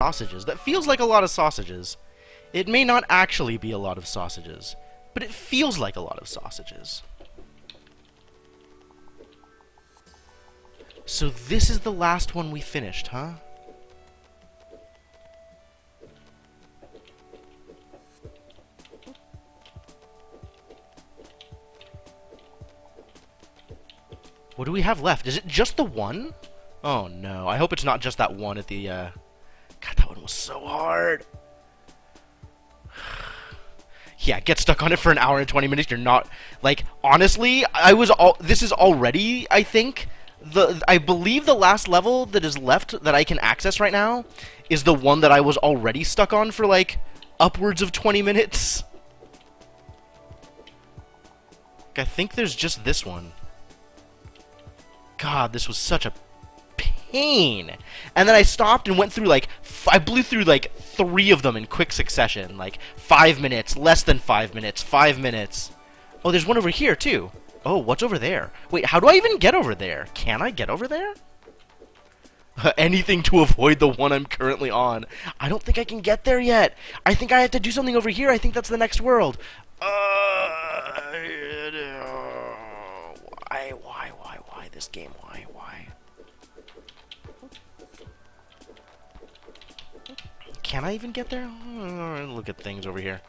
sausages. That feels like a lot of sausages. It may not actually be a lot of sausages, but it feels like a lot of sausages. So this is the last one we finished, huh? What do we have left? Is it just the one? Oh no, I hope it's not just that one at the, God, that one was so hard. Yeah, get stuck on it for an hour and 20 minutes, you're not, like, honestly, this is already, I think, I believe the last level that is left that I can access right now is the one that I was already stuck on for, like, upwards of 20 minutes. I think there's just this one. God, this was such a pain. And then I stopped and went through, like, I blew through, like, 3 of them in quick succession. Like, 5 minutes, less than 5 minutes, 5 minutes. Oh, there's one over here, too. Oh, what's over there? Wait, how do I even get over there? Can I get over there? Anything to avoid the one I'm currently on. I don't think I can get there yet. I think I have to do something over here. I think that's the next world. Why this game? Why? Can I even get there? Look at things over here.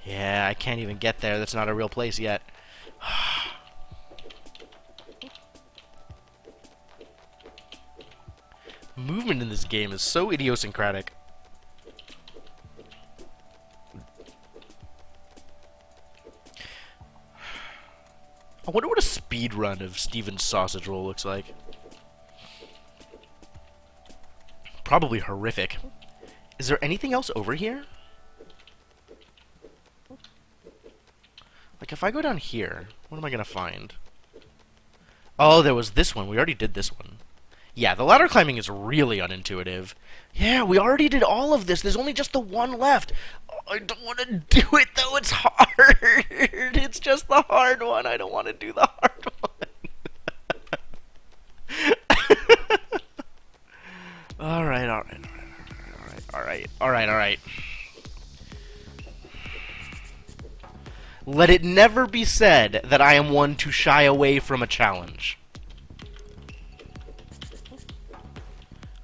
Yeah, I can't even get there. That's not a real place yet. Movement in this game is so idiosyncratic. I wonder what a speed run of Steven's Sausage Roll looks like. Probably horrific. Is there anything else over here? Like, if I go down here, what am I gonna find? Oh, there was this one. We already did this one. Yeah, the ladder climbing is really unintuitive. Yeah, we already did all of this. There's only just the one left. Oh, I don't want to do it, though. It's hard. It's just the hard one. I don't want to do the hard one. Alright. Let it never be said that I am one to shy away from a challenge.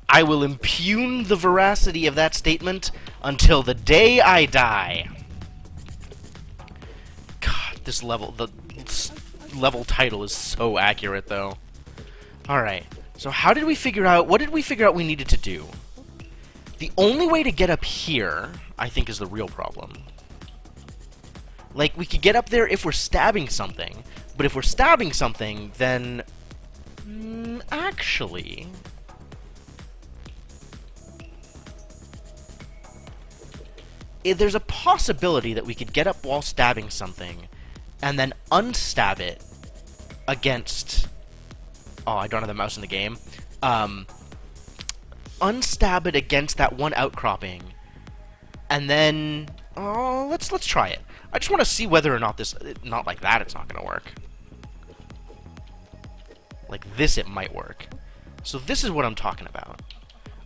I will impugn the veracity of that statement until the day I die. God, this level, the level title is so accurate, though. Alright, so how did we figure out, what did we figure out we needed to do? The only way to get up here, I think, is the real problem. Like, we could get up there if we're stabbing something, but if we're stabbing something, then... actually... there's a possibility that we could get up while stabbing something, and then unstab it against... Oh, I don't have the mouse in the game. Unstab it against that one outcropping, and then... Oh, let's try it. I just want to see whether or not this... Not like that, it's not going to work. Like this, it might work. So this is what I'm talking about.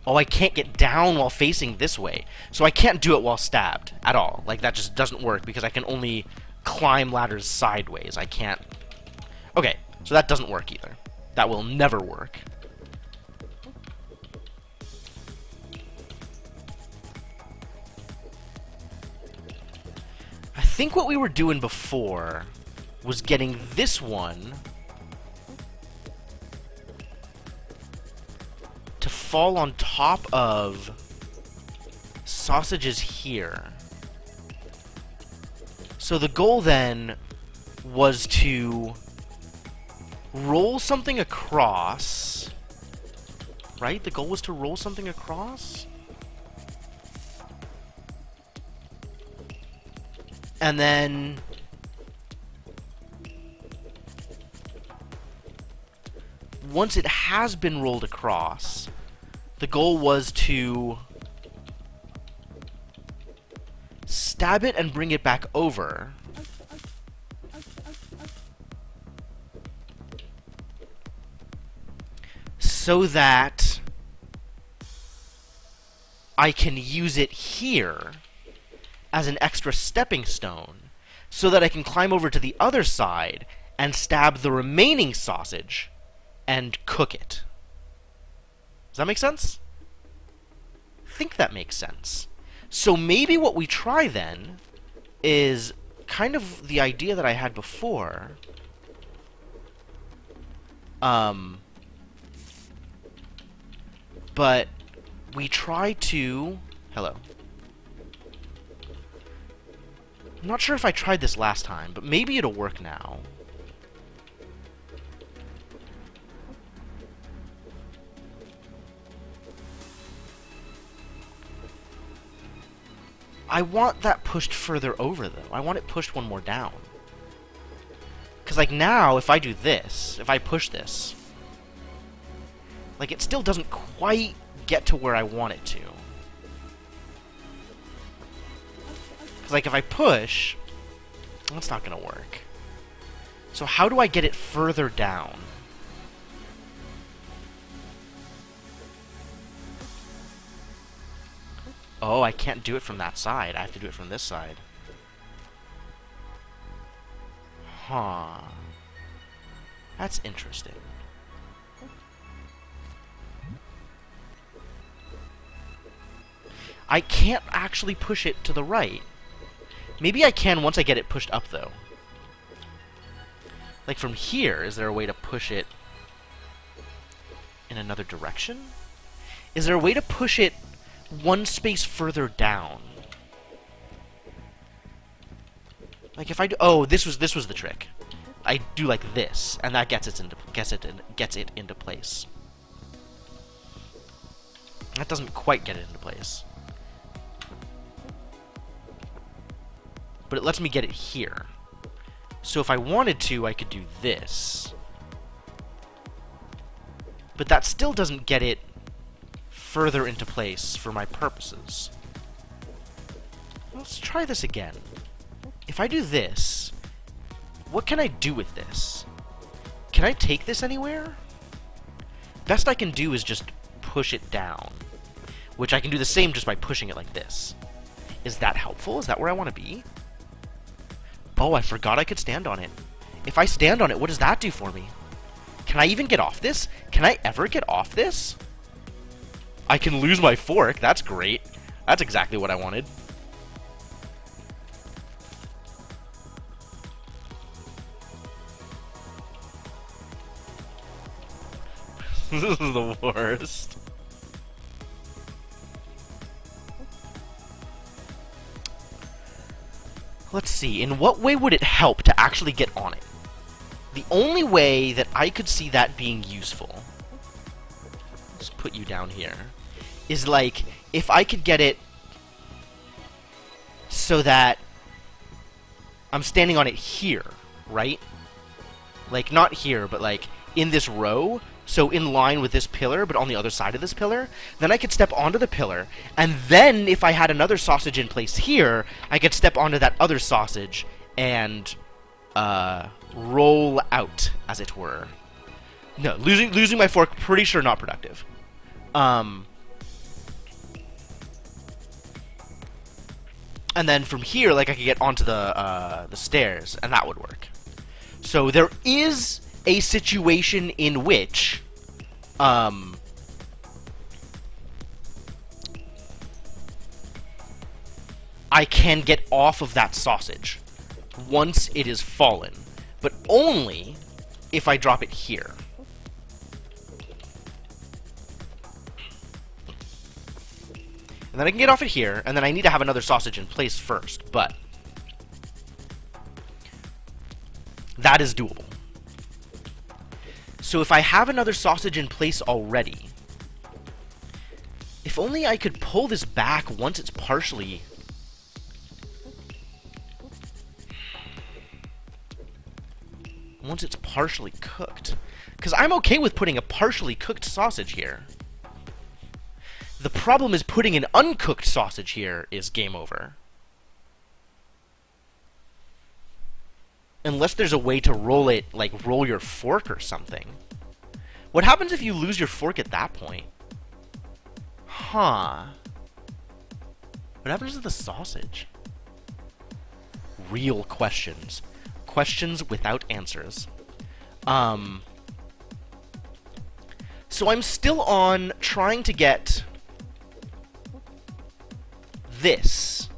Oh, I can't get down while facing this way. So I can't do it while stabbed at all. Like, that just doesn't work because I can only climb ladders sideways. I can't... Okay, so that doesn't work either. That will never work. I think what we were doing before was getting this one to fall on top of sausages here. So the goal then was to roll something across, right? The goal was to roll something across? And then... once it has been rolled across, the goal was to stab it and bring it back over. So that I can use it here as an extra stepping stone so that I can climb over to the other side and stab the remaining sausage and cook it. Does that make sense? I think that makes sense. So maybe what we try then is kind of the idea that I had before. But we try to... Hello. I'm not sure if I tried this last time, but maybe it'll work now. I want that pushed further over, though. I want it pushed one more down. Because, like, now, if I do this, if I push this, like, it still doesn't quite get to where I want it to. Because, like, if I push, that's not going to work. So how do I get it further down? Oh, I can't do it from that side. I have to do it from this side. Huh. That's interesting. I can't actually push it to the right. Maybe I can once I get it pushed up, though. Like, from here, is there a way to push it in another direction? Is there a way to push it one space further down? Like, if I do... Oh, this was the trick. I do like this, and that gets it into place. That doesn't quite get it into place. But it lets me get it here. So if I wanted to, I could do this. But that still doesn't get it further into place for my purposes. Let's try this again. If I do this, what can I do with this? Can I take this anywhere? Best I can do is just push it down, which I can do the same just by pushing it like this. Is that helpful? Is that where I want to be? Oh, I forgot I could stand on it. If I stand on it, what does that do for me? Can I even get off this? Can I ever get off this? I can lose my fork. That's great. That's exactly what I wanted. This is the worst. Let's see, in what way would it help to actually get on it? The only way that I could see that being useful, let's put you down here, is like, if I could get it so that I'm standing on it here, right? Like, not here, but like, in this row, so in line with this pillar, but on the other side of this pillar, then I could step onto the pillar, and then if I had another sausage in place here, I could step onto that other sausage and roll out, as it were. No, losing my fork, pretty sure not productive. And then from here, like, I could get onto the stairs, and that would work. So there is a situation in which I can get off of that sausage once it is fallen, but only if I drop it here. And then I can get off it here, and then I need to have another sausage in place first, but that is doable. So if I have another sausage in place already, if only I could pull this back once it's partially... cooked. Because I'm okay with putting a partially cooked sausage here. The problem is putting an uncooked sausage here is game over. Unless there's a way to roll it, like roll your fork or something. What happens if you lose your fork at that point? Huh. What happens to the sausage? Real questions. Questions without answers. So I'm still on trying to get this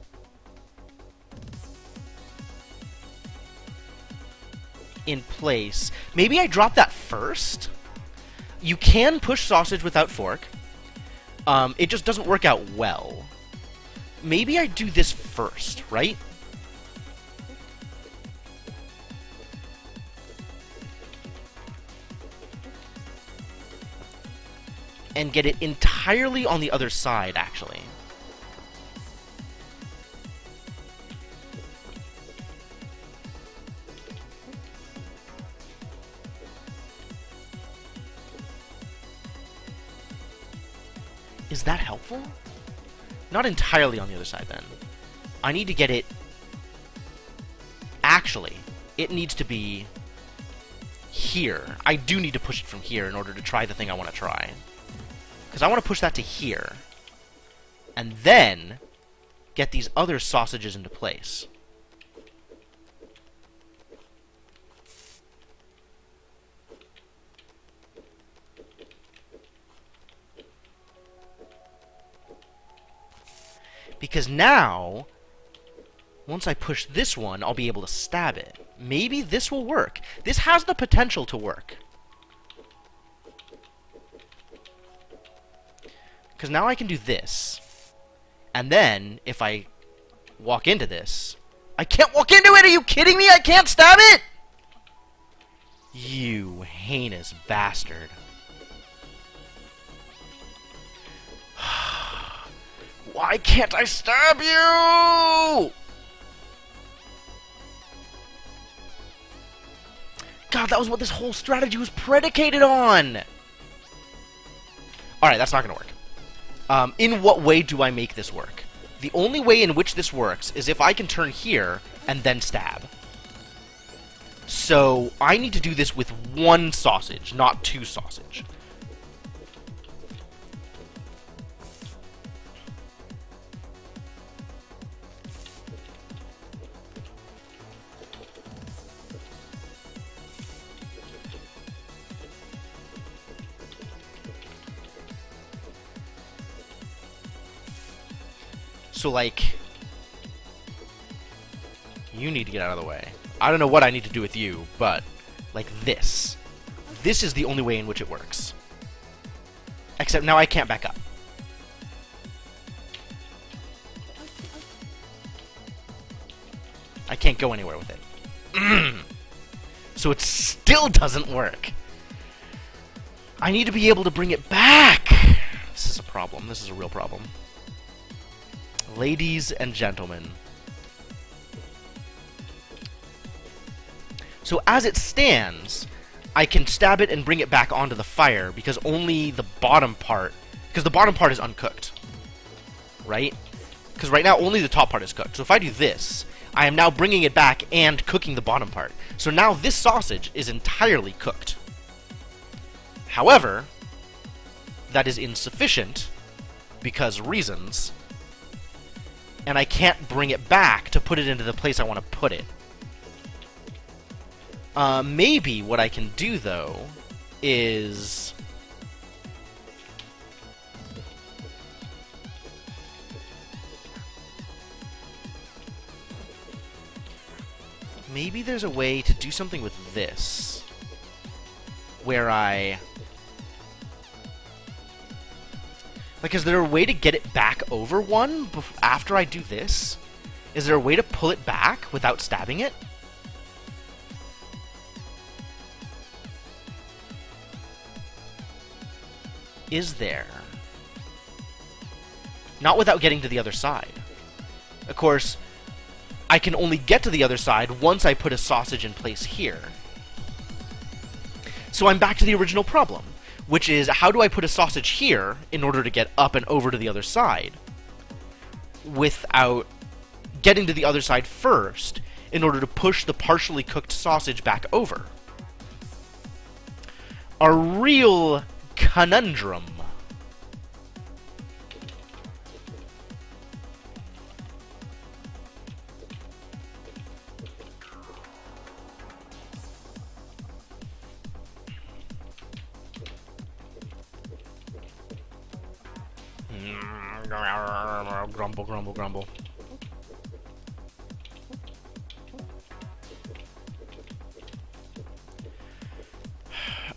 in place. Maybe I drop that first? You can push sausage without fork. It just doesn't work out well. Maybe I do this first, right? And get it entirely on the other side, actually. Is that helpful? Not entirely on the other side, then. I need to get it... Actually, it needs to be here. I do need to push it from here in order to try the thing I want to try. Because I want to push that to here. And then get these other sausages into place. Because now, once I push this one, I'll be able to stab it. Maybe this will work. This has the potential to work. Because now I can do this. And then, if I walk into this... I can't walk into it! Are you kidding me? I can't stab it! You heinous bastard. Why can't I stab you? God, that was what this whole strategy was predicated on! Alright, that's not gonna work. In what way do I make this work? The only way in which this works is if I can turn here and then stab. So, I need to do this with one sausage, not two sausage. So, like, you need to get out of the way. I don't know what I need to do with you, but, like, this. This is the only way in which it works. Except now I can't back up. I can't go anywhere with it. So it still doesn't work. I need to be able to bring it back. This is a problem. This is a real problem. Ladies and gentlemen. So as it stands, I can stab it and bring it back onto the fire because only the bottom part... Because the bottom part is uncooked. Right? Because right now only the top part is cooked. So if I do this, I am now bringing it back and cooking the bottom part. So now this sausage is entirely cooked. However, that is insufficient because reasons... And I can't bring it back to put it into the place I want to put it. Maybe what I can do, though, is... Maybe there's a way to do something with this. Where I... Like, is there a way to get it back over one after I do this? Is there a way to pull it back without stabbing it? Is there? Not without getting to the other side. Of course, I can only get to the other side once I put a sausage in place here. So I'm back to the original problem, which is how do I put a sausage here in order to get up and over to the other side without getting to the other side first in order to push the partially cooked sausage back over? A real conundrum. Grumble, grumble, grumble.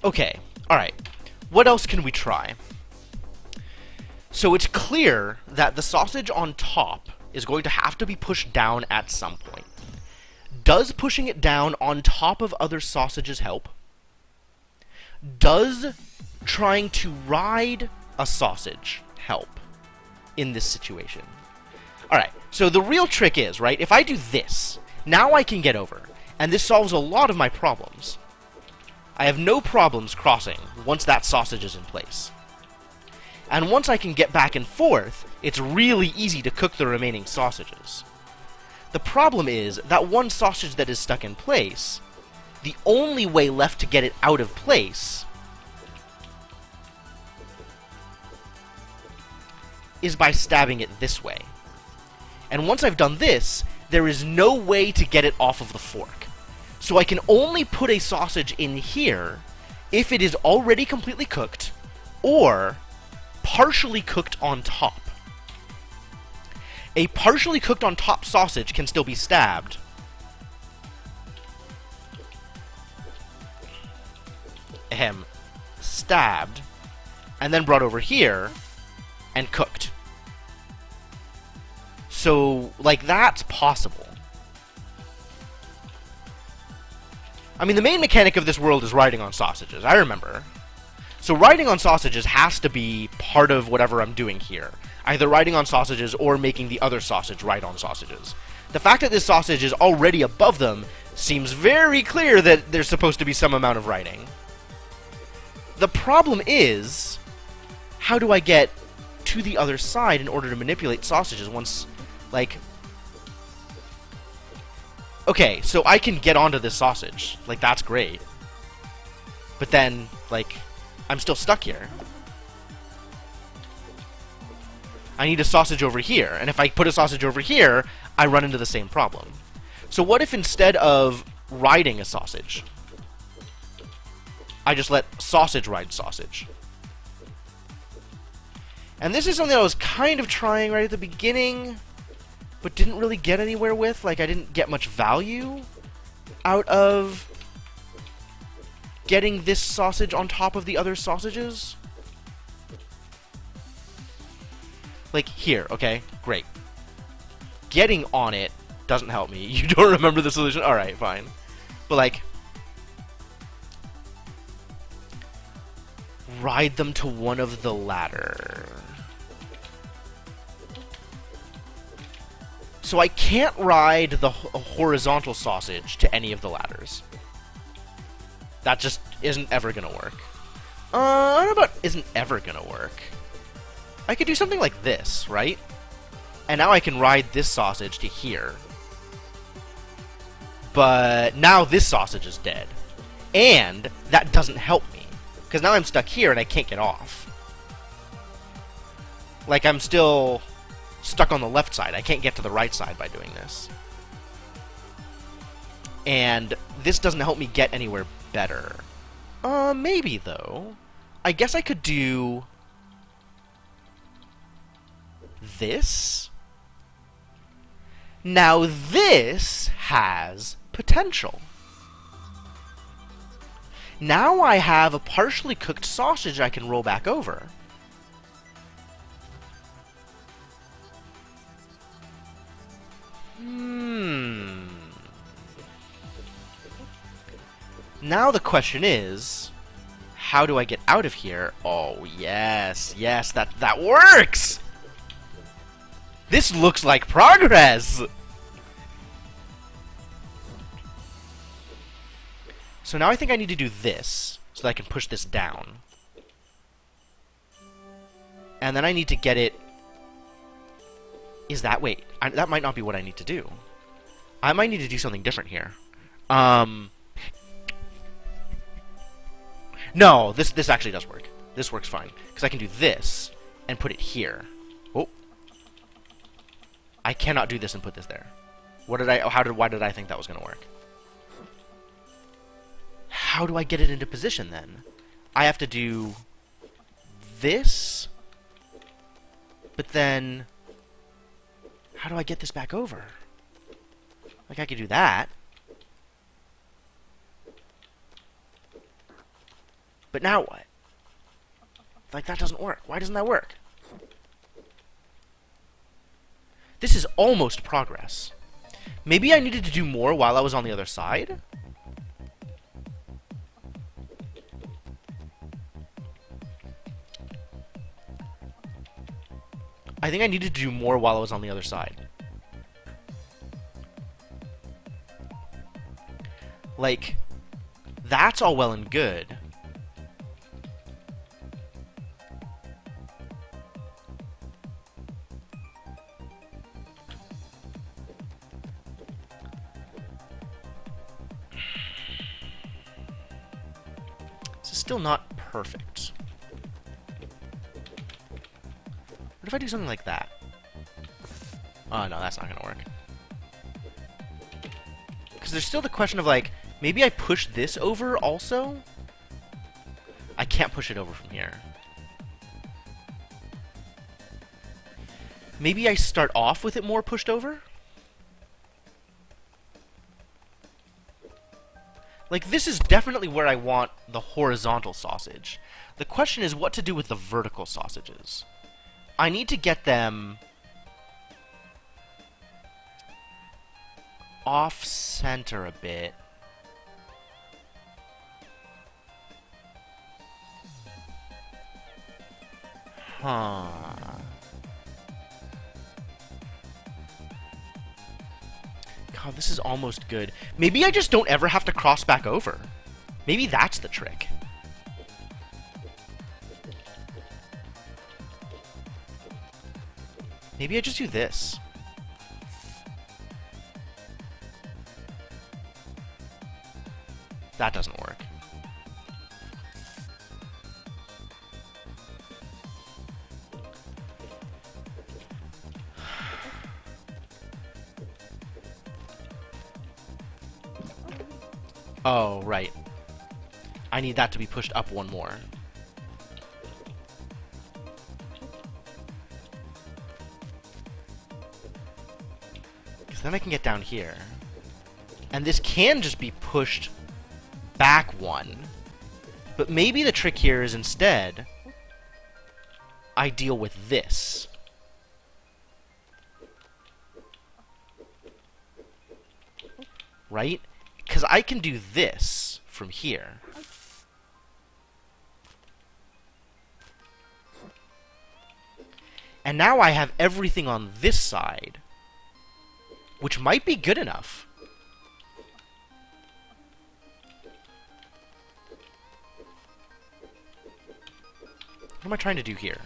Okay, alright. What else can we try? So it's clear that the sausage on top is going to have to be pushed down at some point. Does pushing it down on top of other sausages help? Does trying to ride a sausage help in this situation? Alright, so the real trick is, right, if I do this, now I can get over, and this solves a lot of my problems. I have no problems crossing once that sausage is in place. And once I can get back and forth, it's really easy to cook the remaining sausages. The problem is that one sausage that is stuck in place, the only way left to get it out of place is by stabbing it this way. And once I've done this, there is no way to get it off of the fork. So I can only put a sausage in here if it is already completely cooked, or partially cooked on top. A partially cooked on top sausage can still be stabbed. Stabbed, and then brought over here, and cooked. So, like, that's possible. I mean, the main mechanic of this world is riding on sausages, I remember. So riding on sausages has to be part of whatever I'm doing here. Either riding on sausages or making the other sausage ride on sausages. The fact that this sausage is already above them seems very clear that there's supposed to be some amount of riding. The problem is, how do I get to the other side in order to manipulate sausages once, like... Okay, so I can get onto this sausage. Like, that's great. But then, like, I'm still stuck here. I need a sausage over here, and if I put a sausage over here, I run into the same problem. So what if instead of riding a sausage, I just let sausage ride sausage? And this is something I was kind of trying right at the beginning, but didn't really get anywhere with. Like, I didn't get much value out of getting this sausage on top of the other sausages. Like, here, okay? Great. Getting on it doesn't help me. You don't remember the solution? Alright, fine. But, like, ride them to one of the ladder. So I can't ride the horizontal sausage to any of the ladders. That just isn't ever gonna work. I don't know about isn't ever gonna work. I could do something like this, right? And now I can ride this sausage to here. But now this sausage is dead. And that doesn't help me. Because now I'm stuck here and I can't get off. Like, I'm still stuck on the left side. I can't get to the right side by doing this. And this doesn't help me get anywhere better. Maybe, though. I guess I could do this. Now this has potential. Now I have a partially cooked sausage I can roll back over. Now the question is, how do I get out of here? Oh, yes, yes, that works! This looks like progress! So now I think I need to do this, so that I can push this down. And then I need to get it... Is that... Wait, that might not be what I need to do. I might need to do something different here. No, this actually does work. This works fine. Because I can do this, and put it here. Oh. I cannot do this and put this there. Why did I think that was going to work? How do I get it into position, then? I have to do this, But then, how do I get this back over? Like, I could do that. But now what? Like, that doesn't work. Why doesn't that work? This is almost progress. Maybe I needed to do more while I was on the other side? I think I needed to do more while I was on the other side. Like, that's all well and good. This is still not perfect. What if I do something like that? Oh, no, that's not gonna work. Because there's still the question of, like, maybe I push this over also? I can't push it over from here. Maybe I start off with it more pushed over? Like, this is definitely where I want the horizontal sausage. The question is what to do with the vertical sausages. I need to get them off-center a bit. Huh. God, this is almost good. Maybe I just don't ever have to cross back over. Maybe that's the trick. Maybe I just do this. That doesn't work. Oh, right. I need that to be pushed up one more. Because then I can get down here. And this can just be pushed back one. But maybe the trick here is instead I deal with this. Right? Because I can do this from here. And now I have everything on this side, which might be good enough. What am I trying to do here?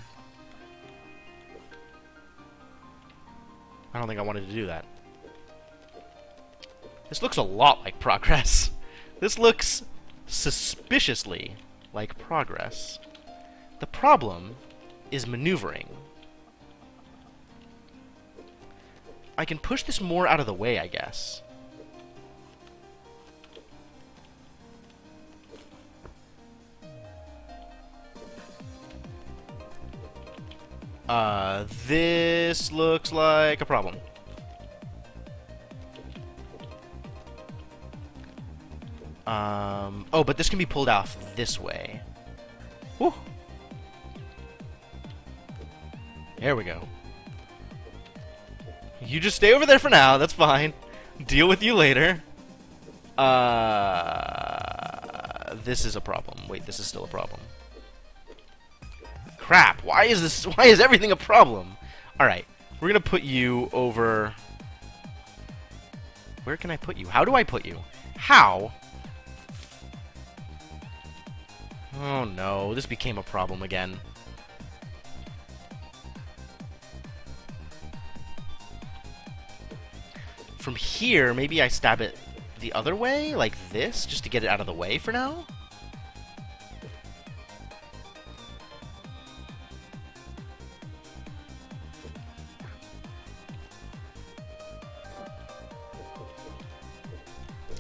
I don't think I wanted to do that. This looks a lot like progress. This looks suspiciously like progress. The problem is maneuvering. I can push this more out of the way, I guess. This looks like a problem. Oh, but this can be pulled off this way. Whew. There we go. You just stay over there for now, that's fine. Deal with you later. This is a problem. Wait, this is still a problem. Crap, why is everything a problem? Alright, we're gonna put you over... Where can I put you? How do I put you? How? Oh no, this became a problem again. From here, maybe I stab it the other way, like this, just to get it out of the way for now?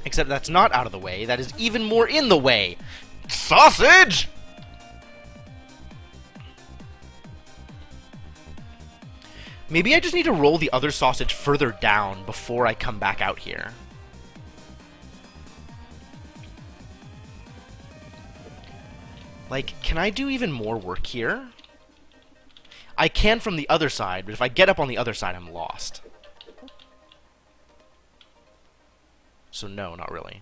Except that's not out of the way, that is even more in the way! Sausage! Maybe I just need to roll the other sausage further down before I come back out here. Like, can I do even more work here? I can from the other side, but if I get up on the other side, I'm lost. So no, not really.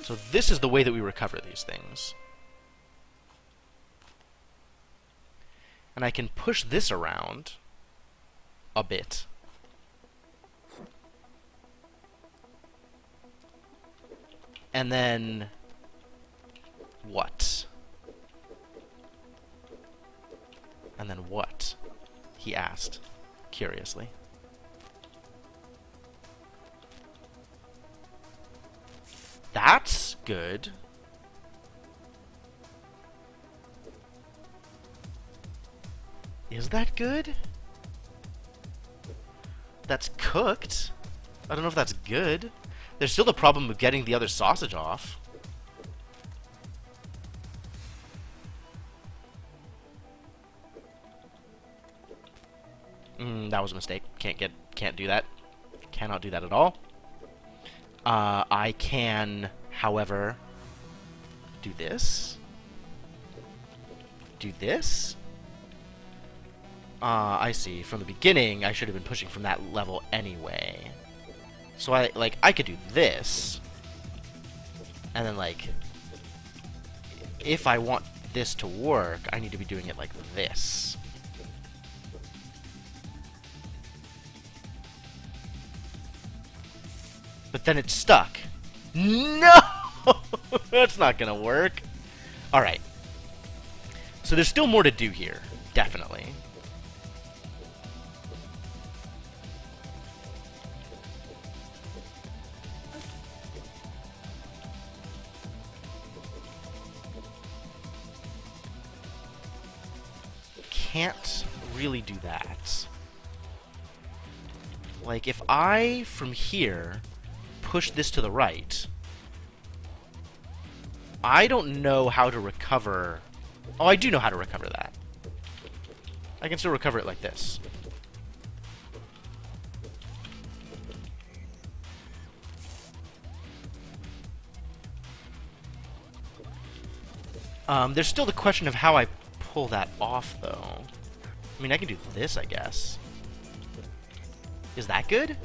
So this is the way that we recover these things. And I can push this around a bit. And then what? And then what? He asked, curiously. That's good. Is that good? That's cooked. I don't know if that's good. There's still the problem of getting the other sausage off. That was a mistake. Can't do that. Cannot do that at all. I can, however, do this. Do this. I see. From the beginning, I should have been pushing from that level anyway. So I could do this. And then, like, if I want this to work, I need to be doing it like this. But then it's stuck. No! That's not gonna work. Alright. So there's still more to do here. Definitely. Can't really do that. Like, if I, from here, push this to the right, I don't know how to recover... Oh, I do know how to recover that. I can still recover it like this. There's still the question of how I pull that off, though. I mean, I can do this, I guess. Is that good?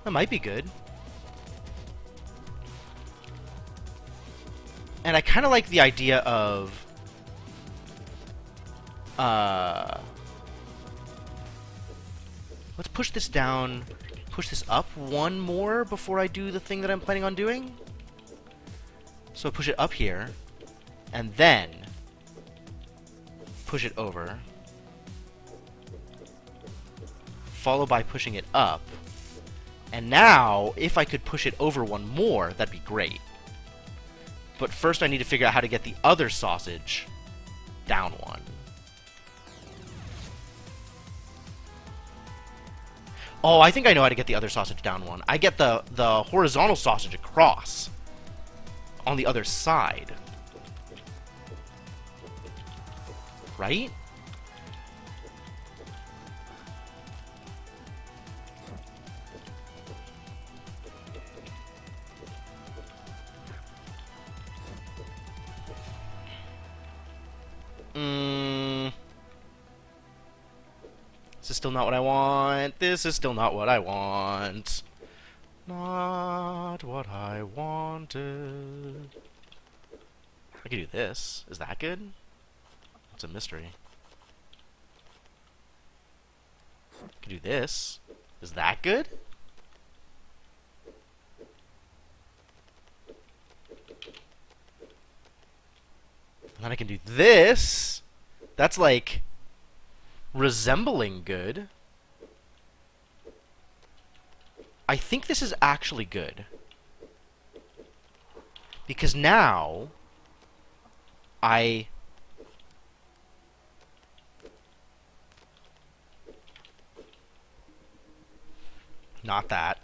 That might be good. And I kind of like the idea of... let's push this down, push this up one more before I do the thing that I'm planning on doing. So push it up here, and then push it over, followed by pushing it up. And now, if I could push it over one more, that'd be great. But first I need to figure out how to get the other sausage down one. Oh, I think I know how to get the other sausage down one. I get the horizontal sausage across on the other side. Right? This is still not what I want. This is still not what I want. Not what I wanted. I could do this. Is that good? It's a mystery. I could do this. Is that good? And then I can do this. That's like resembling good. I think this is actually good. Because now not that.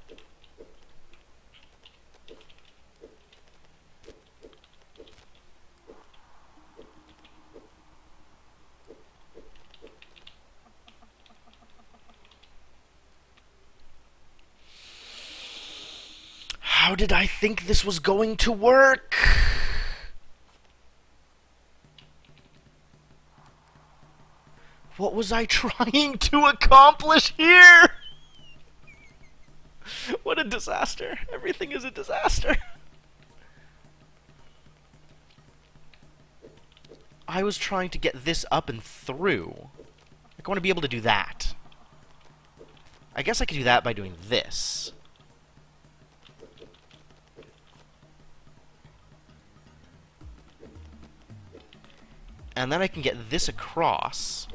How did I think this was going to work? What was I trying to accomplish here? What a disaster. Everything is a disaster. I was trying to get this up and through. I want to be able to do that. I guess I could do that by doing this. And then I can get this across.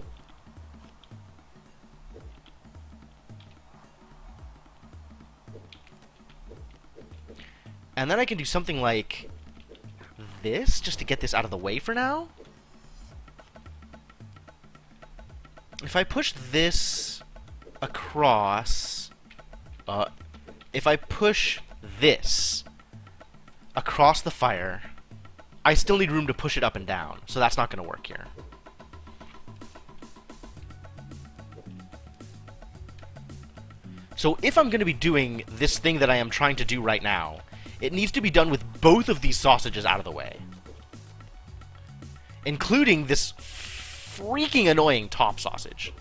And then I can do something like this, just to get this out of the way for now. If I push this across... if I push this across the fire, I still need room to push it up and down, so that's not going to work here. So if I'm going to be doing this thing that I am trying to do right now, it needs to be done with both of these sausages out of the way. Including this freaking annoying top sausage.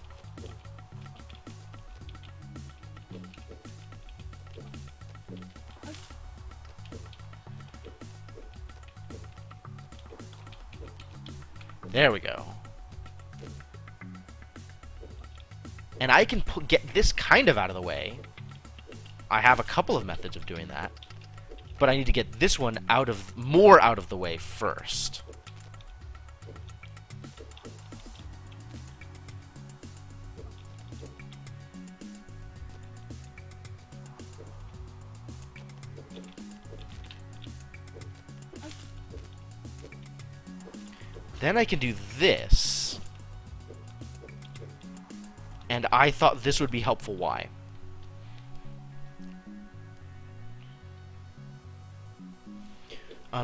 There we go. And I can get this kind of out of the way. I have a couple of methods of doing that. But I need to get this one more out of the way first. Then I can do this. And I thought this would be helpful. Why?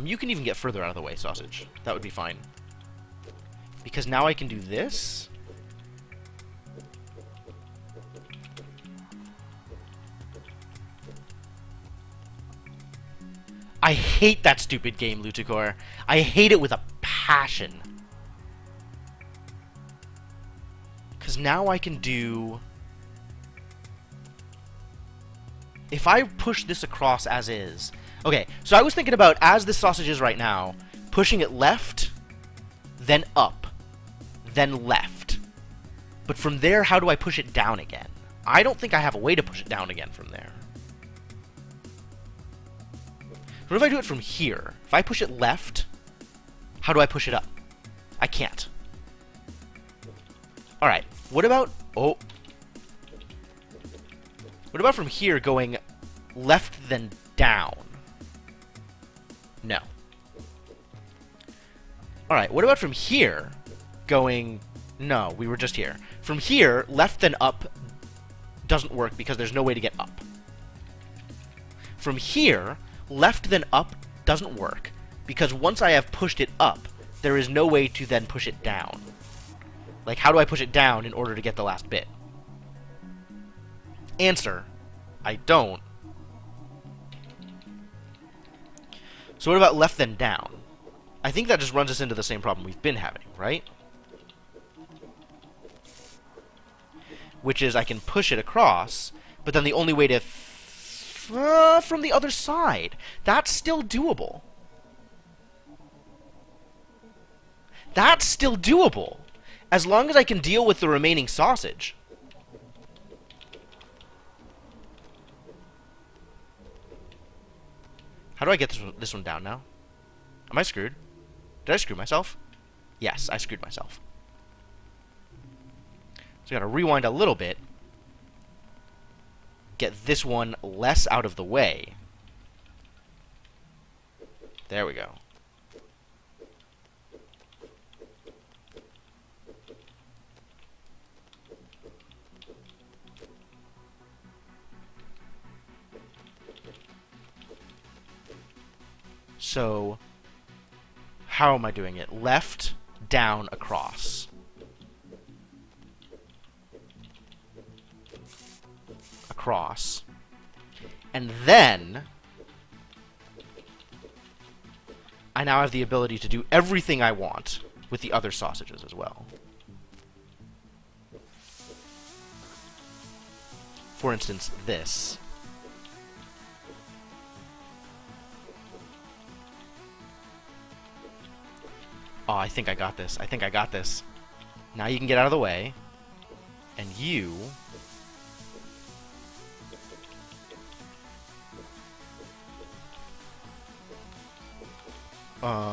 You can even get further out of the way, sausage. That would be fine. Because now I can do this. I hate that stupid game, Luticor. I hate it with a passion. Because now I can do... If I push this across as is... Okay, so I was thinking about, as this sausage is right now, pushing it left, then up, then left. But from there, how do I push it down again? I don't think I have a way to push it down again from there. What if I do it from here? If I push it left, how do I push it up? I can't. Alright, what about... Oh. What about from here going left, then down? No. Alright, what about from here going... No, we were just here. From here, left then up doesn't work because there's no way to get up. From here, left then up doesn't work because once I have pushed it up, there is no way to then push it down. Like, how do I push it down in order to get the last bit? Answer: I don't. So what about left then down? I think that just runs us into the same problem we've been having, right? Which is I can push it across, but then the only way to... from the other side. That's still doable. That's still doable. As long as I can deal with the remaining sausage. How do I get this one down now? Am I screwed? Did I screw myself? Yes, I screwed myself. So I gotta rewind a little bit. Get this one less out of the way. There we go. So, how am I doing it? Left, down, across. Across. And then, I now have the ability to do everything I want with the other sausages as well. For instance, this. Oh, I think I got this. I think I got this. Now you can get out of the way. And you...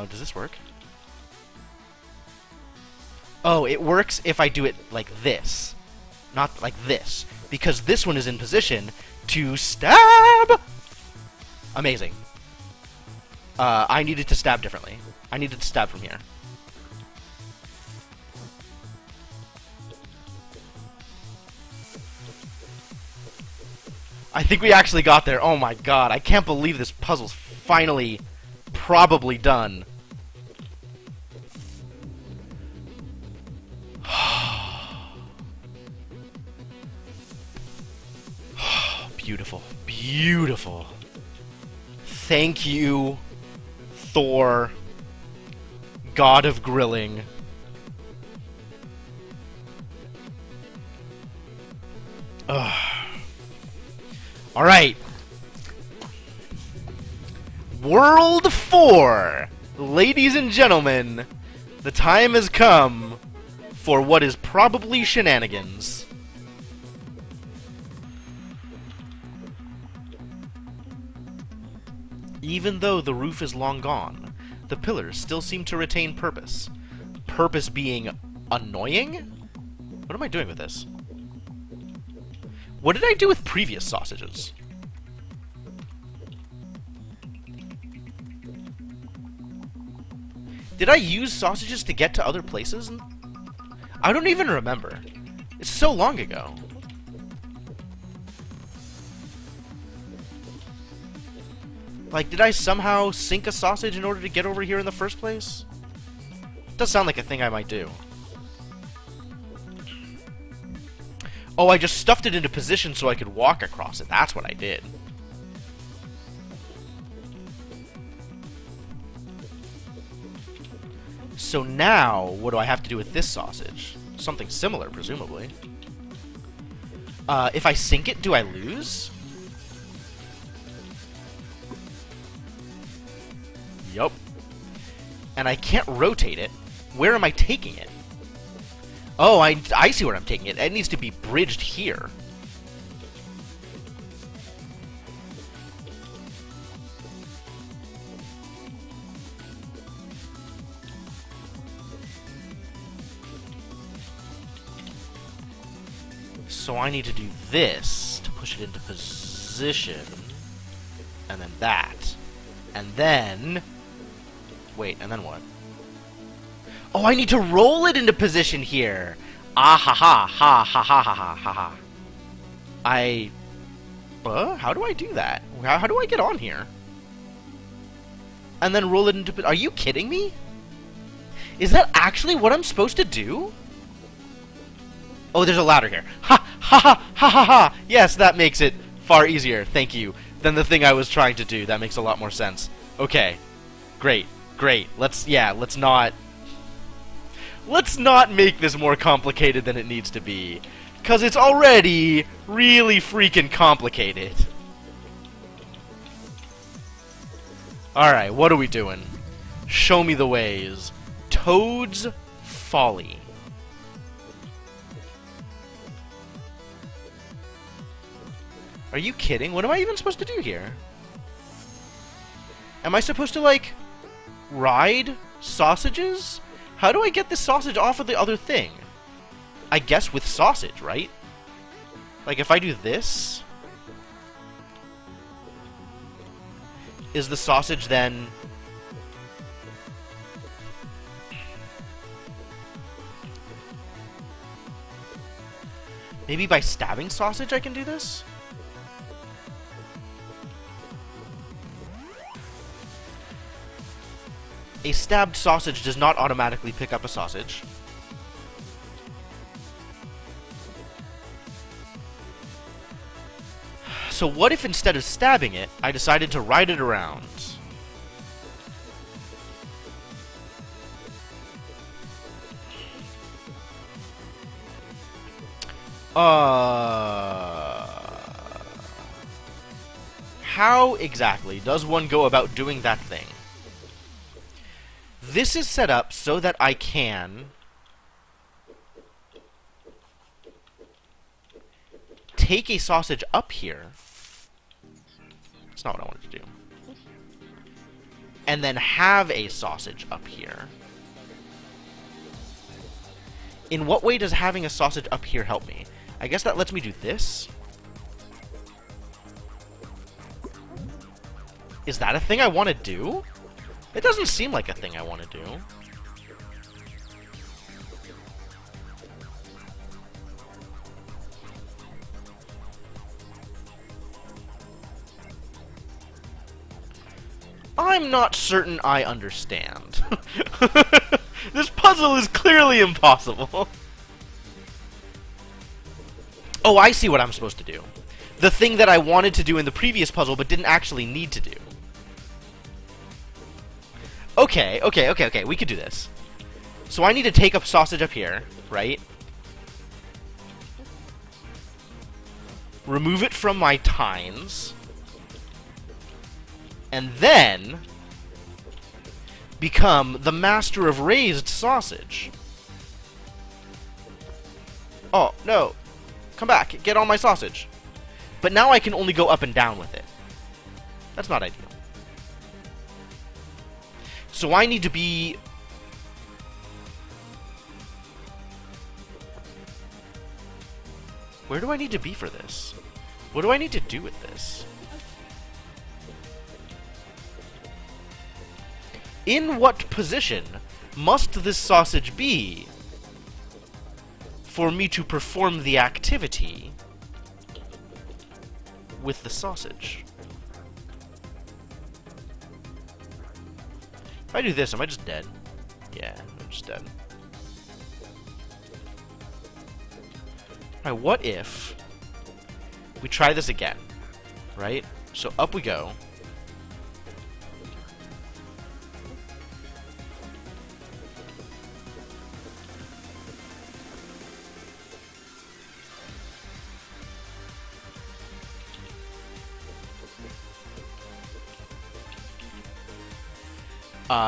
does this work? Oh, it works if I do it like this. Not like this. Because this one is in position to stab! Amazing. I needed to stab differently. I needed to stab from here. I think we actually got there. Oh my god, I can't believe this puzzle's finally probably done. Beautiful. Beautiful. Thank you, Thor, God of Grilling. Alright. World 4! Ladies and gentlemen, the time has come for what is probably shenanigans. Even though the roof is long gone, the pillars still seem to retain purpose. Purpose being annoying? What am I doing with this? What did I do with previous sausages? Did I use sausages to get to other places? I don't even remember. It's so long ago. Like, did I somehow sink a sausage in order to get over here in the first place? Does sound like a thing I might do. Oh, I just stuffed it into position so I could walk across it. That's what I did. So now, what do I have to do with this sausage? Something similar, presumably. If I sink it, do I lose? Yup. And I can't rotate it. Where am I taking it? Oh, I see where I'm taking it. It needs to be bridged here. So I need to do this to push it into position. And then that. And then... Wait, and then what? Oh, I need to roll it into position here! Ah ha ha ha ha ha ha ha ha ha. How do I do that? How do I get on here? And then roll it into... Are you kidding me? Is that actually what I'm supposed to do? Oh, there's a ladder here. Ha ha ha ha ha ha! Yes, that makes it far easier, thank you, than the thing I was trying to do. That makes a lot more sense. Okay. Great. Great. Let's not make this more complicated than it needs to be. 'Cause it's already really freaking complicated. Alright, what are we doing? Show me the ways. Toad's Folly. Are you kidding? What am I even supposed to do here? Am I supposed to, like, ride sausages? How do I get this sausage off of the other thing? I guess with sausage, right? Like, if I do this... Is the sausage then... Maybe by stabbing sausage I can do this? A stabbed sausage does not automatically pick up a sausage. So what if instead of stabbing it, I decided to ride it around? How exactly does one go about doing that thing? This is set up so that I can take a sausage up here. That's not what I wanted to do. And then have a sausage up here. In what way does having a sausage up here help me? I guess that lets me do this. Is that a thing I want to do? It doesn't seem like a thing I want to do. I'm not certain I understand. This puzzle is clearly impossible. Oh, I see what I'm supposed to do. The thing that I wanted to do in the previous puzzle but didn't actually need to do. Okay, we could do this. So I need to take a sausage up here, right? Remove it from my tines. And then become the master of raised sausage. Oh, no. Come back. Get on my sausage. But now I can only go up and down with it. That's not ideal. So I need to be... Where do I need to be for this? What do I need to do with this? In what position must this sausage be for me to perform the activity with the sausage? If I do this, am I just dead? Yeah, I'm just dead. Alright, what if we try this again, right? So up we go.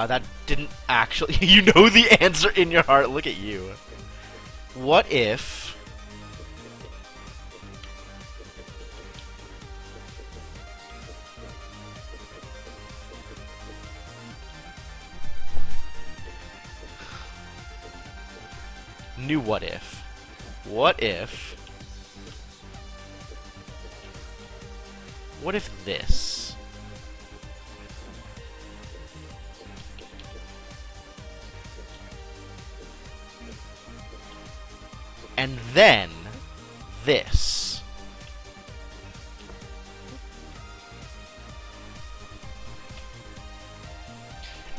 That didn't actually... You know the answer in your heart. Look at you. What if... New what if. What if... What if this... And then this.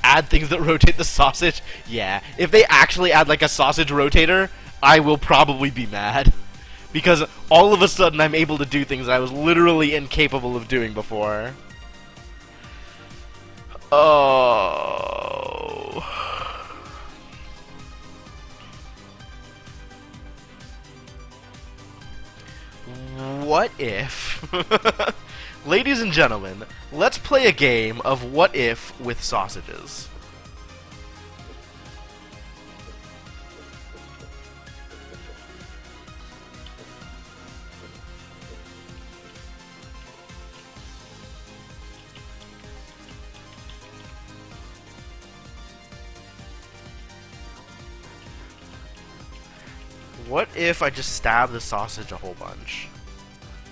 Add things that rotate the sausage? Yeah. If they actually add like a sausage rotator, I will probably be mad. Because all of a sudden I'm able to do things that I was literally incapable of doing before. Oh. What if... Ladies and gentlemen, let's play a game of what if with sausages. What if I just stab the sausage a whole bunch?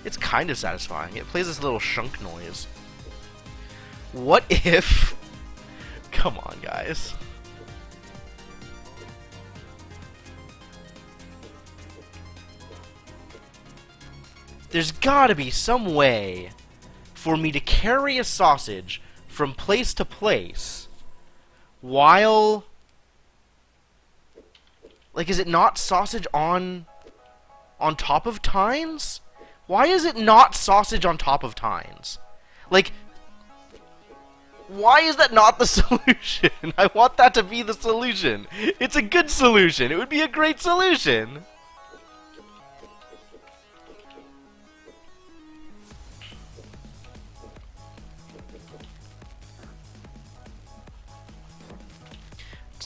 It's kind of satisfying. It plays this little shunk noise. What if... Come on, guys. There's gotta be some way for me to carry a sausage from place to place while... Like, is it not sausage on top of tines? Why is it not sausage on top of tines? Like, why is that not the solution? I want that to be the solution. It's a good solution. It would be a great solution.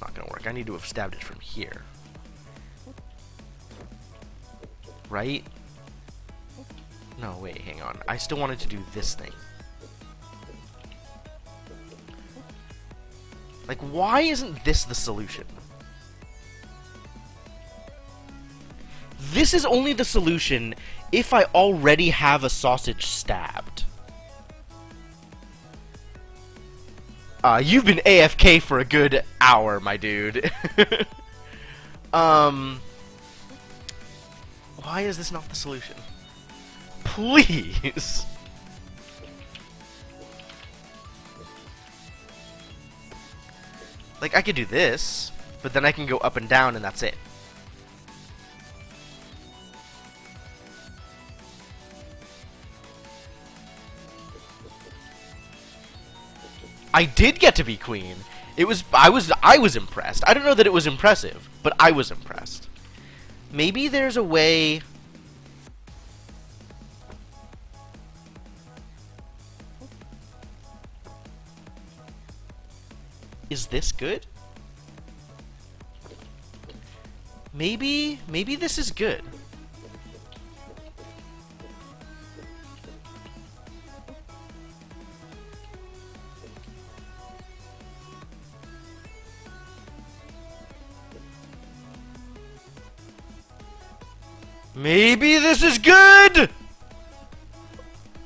not going to work. I need to have stabbed it from here. Right? No, wait, hang on. I still wanted to do this thing. Like, why isn't this the solution? This is only the solution if I already have a sausage stabbed. You've been AFK for a good hour, my dude. Why is this not the solution? Please! Like, I could do this, but then I can go up and down and that's it. I did get to be queen. I was impressed. I don't know that it was impressive, but I was impressed. Maybe there's a way. Is this good? Maybe this is good. Maybe this is good!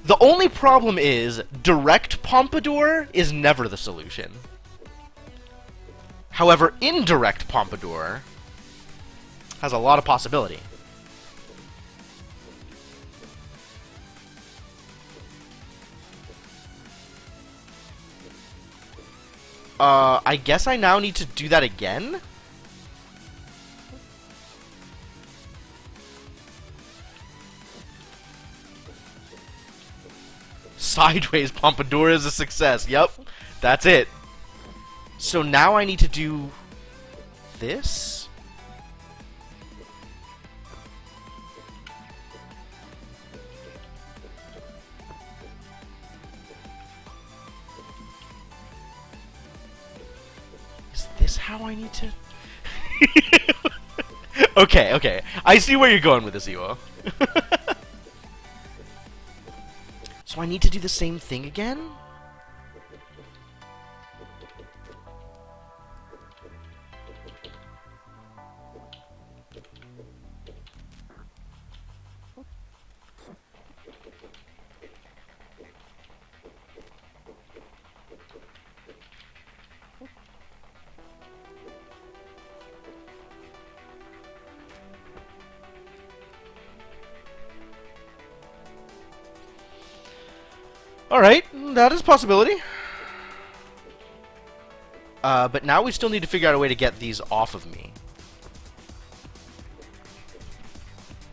The only problem is, direct Pompadour is never the solution. However, indirect Pompadour has a lot of possibility. I guess I now need to do that again? Sideways Pompadour is a success. Yep, that's it. So now I need to do this? Is this how I need to... Okay. I see where you're going with this, Ewo. So I need to do the same thing again? Alright, that is a possibility. But now we still need to figure out a way to get these off of me.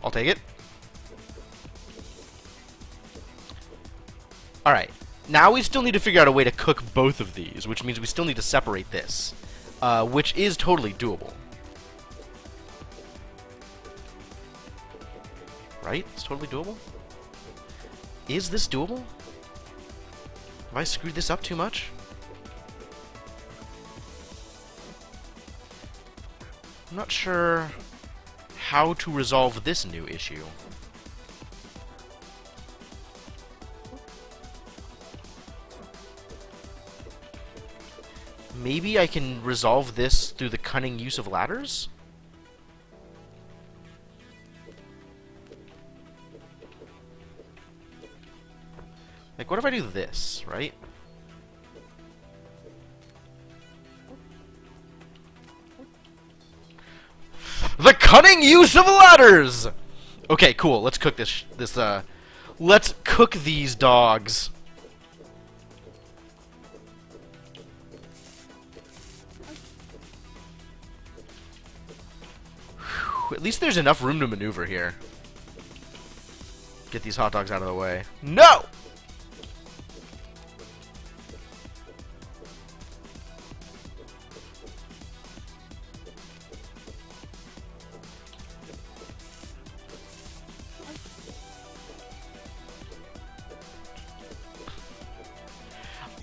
I'll take it. Alright, now we still need to figure out a way to cook both of these, which means we still need to separate this, which is totally doable. Right? It's totally doable? Is this doable? Have I screwed this up too much? I'm not sure how to resolve this new issue. Maybe I can resolve this through the cunning use of ladders? Like, what if I do this, right? The cunning use of ladders! Okay, cool. Let's cook let's cook these dogs. Whew, at least there's enough room to maneuver here. Get these hot dogs out of the way. No!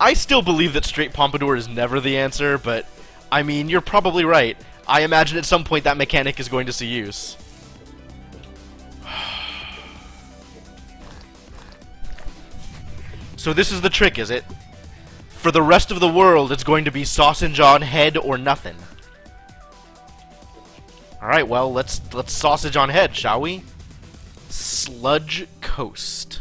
I still believe that straight Pompadour is never the answer, but I mean, you're probably right. I imagine at some point that mechanic is going to see use. So this is the trick, is it? For the rest of the world, it's going to be sausage on head or nothing. Alright, well, let's sausage on head, shall we? Sludge Coast.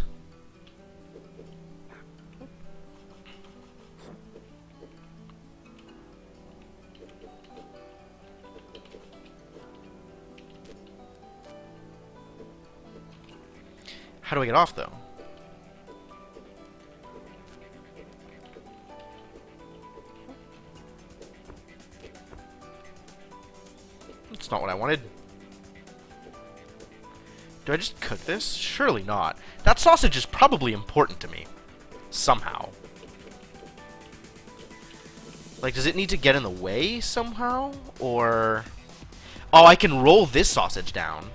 How do I get off, though? That's not what I wanted. Do I just cook this? Surely not. That sausage is probably important to me. Somehow. Like, does it need to get in the way somehow? Or... Oh, I can roll this sausage down.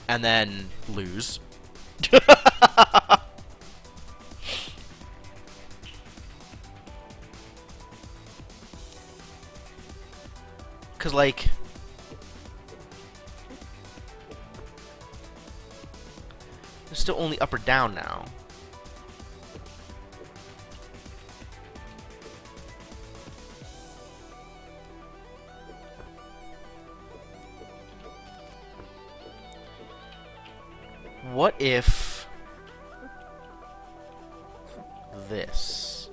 And then lose. Because, like... It's still only up or down now. What if... this?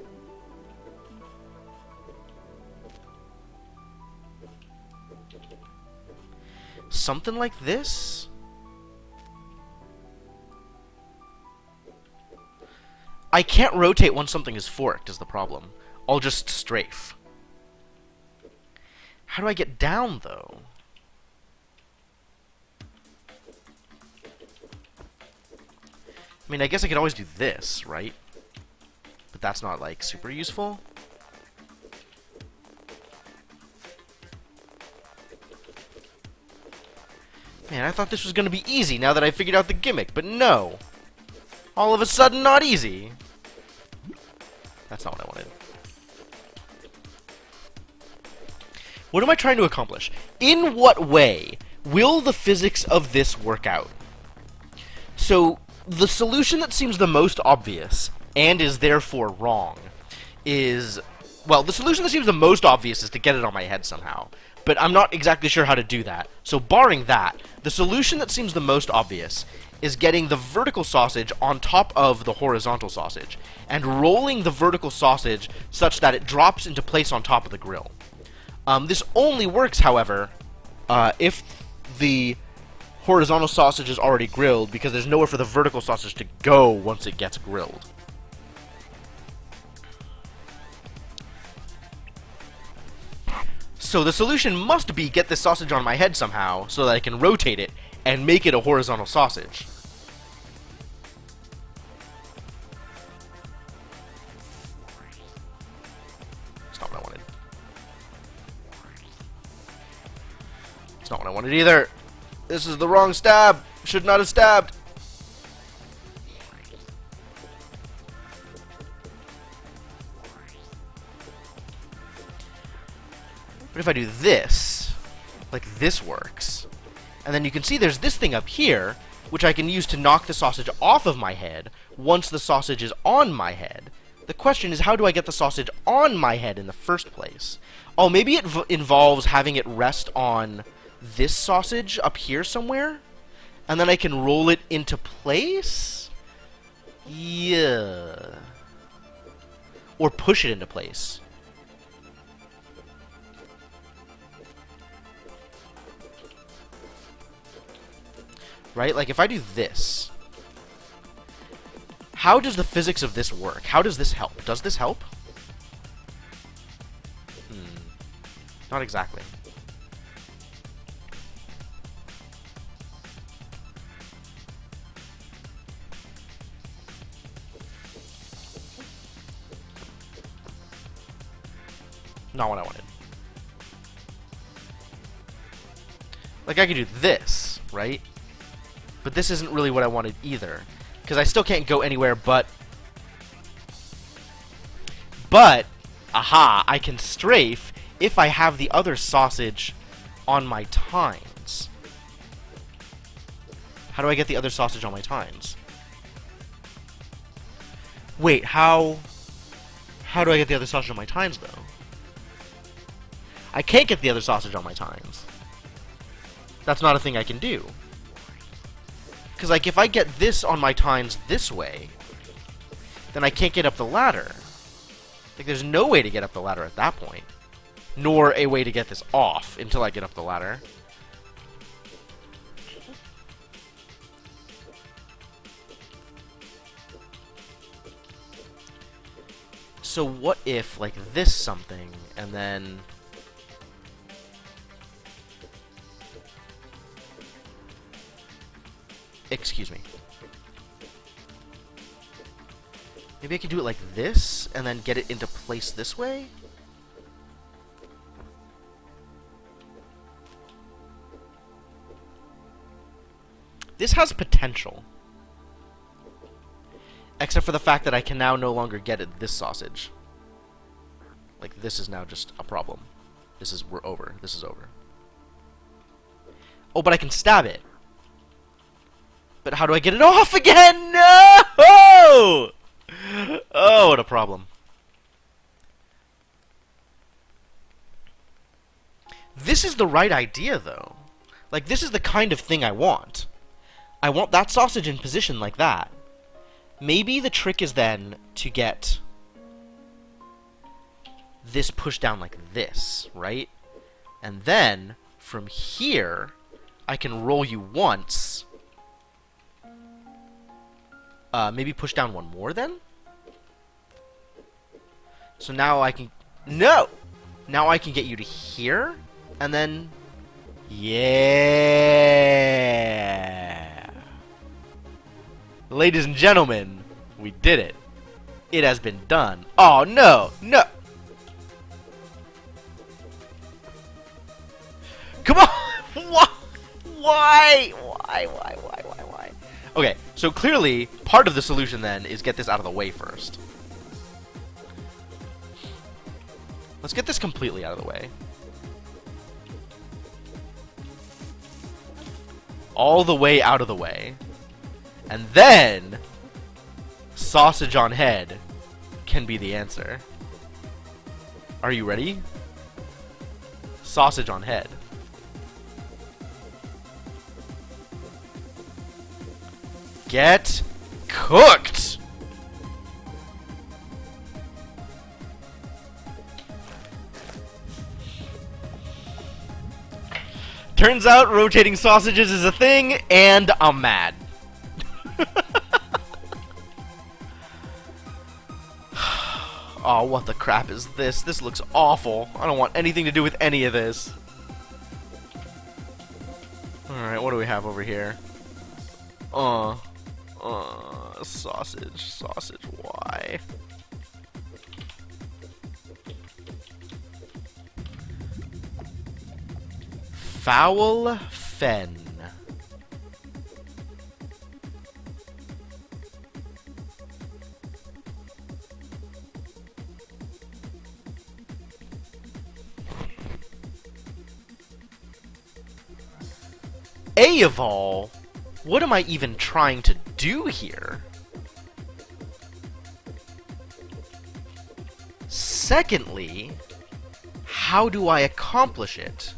Something like this? I can't rotate once something is forked, is the problem. I'll just strafe. How do I get down, though? I mean, I guess I could always do this, right? But that's not, like, super useful. Man, I thought this was gonna be easy now that I figured out the gimmick, but no! All of a sudden, not easy! That's not what I wanted. What am I trying to accomplish? In what way will the physics of this work out? So, the solution that seems the most obvious, and is therefore wrong, is... Well, the solution that seems the most obvious is to get it on my head somehow. But I'm not exactly sure how to do that. So barring that, the solution that seems the most obvious is getting the vertical sausage on top of the horizontal sausage, and rolling the vertical sausage such that it drops into place on top of the grill. This only works, however, if the horizontal sausage is already grilled, because there's nowhere for the vertical sausage to go once it gets grilled. So the solution must be get this sausage on my head somehow, so that I can rotate it and make it a horizontal sausage. That's not what I wanted. That's not what I wanted either. This is the wrong stab. Should not have stabbed. But if I do this, like this works, and then you can see there's this thing up here, which I can use to knock the sausage off of my head once the sausage is on my head. The question is, how do I get the sausage on my head in the first place? Oh, maybe it involves having it rest on this sausage up here somewhere, and then I can roll it into place? Yeah. Or push it into place. Right? Like, if I do this, how does the physics of this work? How does this help? Does this help? Not exactly. Not what I wanted. Like, I could do this, right? But this isn't really what I wanted either. Because I still can't go anywhere but... But, aha, I can strafe if I have the other sausage on my tines. How do I get the other sausage on my tines? Wait, how do I get the other sausage on my tines, though? I can't get the other sausage on my tines. That's not a thing I can do. Because, like, if I get this on my tines this way, then I can't get up the ladder. Like, there's no way to get up the ladder at that point. Nor a way to get this off until I get up the ladder. So what if, like, this something, and then... Excuse me. Maybe I could do it like this, and then get it into place this way? This has potential. Except for the fact that I can now no longer get it this sausage. Like, this is now just a problem. We're over. This is over. Oh, but I can stab it. But how do I get it off again? No! Oh, what a problem. This is the right idea, though. Like, this is the kind of thing I want. I want that sausage in position like that. Maybe the trick is then to get this pushed down like this, right? And then, from here, I can roll you once. Maybe push down one more then? So now I can... No! Now I can get you to here, and then... Yeah! Ladies and gentlemen, we did it. It has been done. Oh, no! No! Come on! Why? Why? Okay, so clearly, part of the solution then is get this out of the way first. Let's get this completely out of the way. All the way out of the way. And then, sausage on head can be the answer. Are you ready? Sausage on head. Get cooked! Turns out rotating sausages is a thing, and I'm mad. Oh, what the crap is this? This looks awful. I don't want anything to do with any of this. Alright, what do we have over here? Sausage, why? Foul Fen. A of all, what am I even trying to do here? Secondly, how do I accomplish it?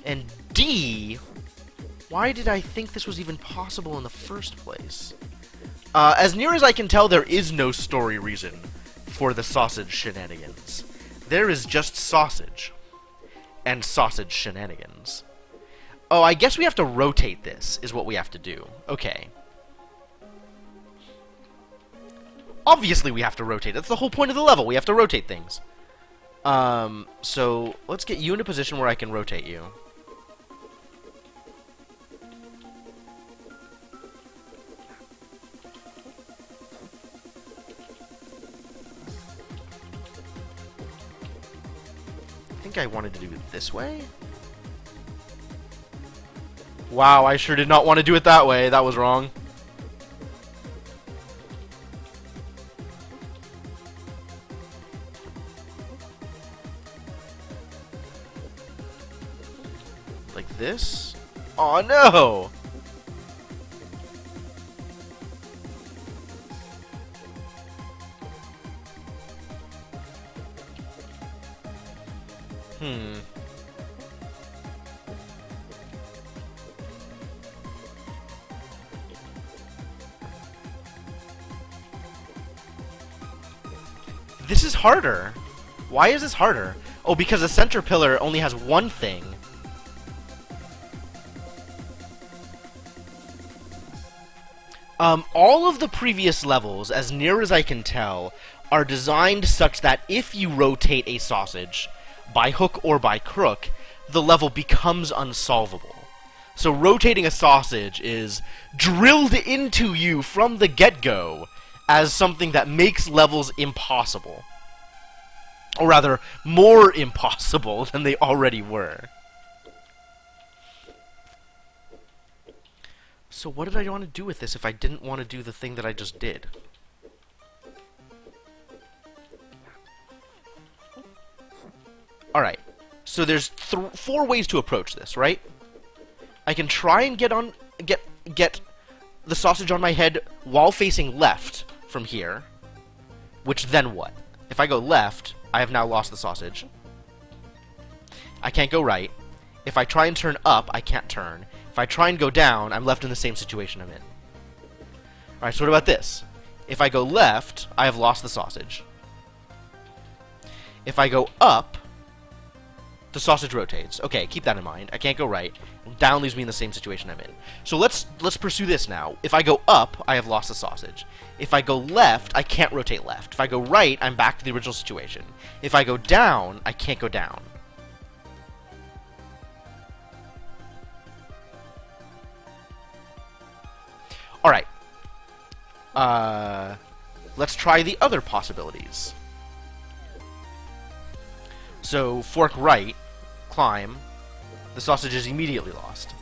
And D, why did I think this was even possible in the first place? As near as I can tell, there is no story reason for the sausage shenanigans. There is just sausage. And sausage shenanigans. Oh, I guess we have to rotate this, is what we have to do. Okay. Obviously we have to rotate. That's the whole point of the level. We have to rotate things. So, let's get you in a position where I can rotate you. I think I wanted to do it this way? Wow, I sure did not want to do it that way. That was wrong. Like this? Oh no! Hmm. This is harder. Why is this harder? Oh, because the center pillar only has one thing. All of the previous levels, as near as I can tell, are designed such that if you rotate a sausage, by hook or by crook, the level becomes unsolvable. So rotating a sausage is drilled into you from the get-go as something that makes levels impossible. Or rather, more impossible than they already were. So what did I want to do with this if I didn't want to do the thing that I just did? Alright, so there's 4 ways to approach this, right? I can try and get the sausage on my head while facing left from here. Which then what? If I go left, I have now lost the sausage. I can't go right. If I try and turn up, I can't turn. If I try and go down, I'm left in the same situation I'm in. Alright, so what about this? If I go left, I have lost the sausage. If I go up, the sausage rotates. Okay, keep that in mind. I can't go right. Down leaves me in the same situation I'm in. So let's pursue this now. If I go up, I have lost the sausage. If I go left, I can't rotate left. If I go right, I'm back to the original situation. If I go down, I can't go down. Alright. Let's try the other possibilities. So, fork right, climb, the sausage is immediately lost.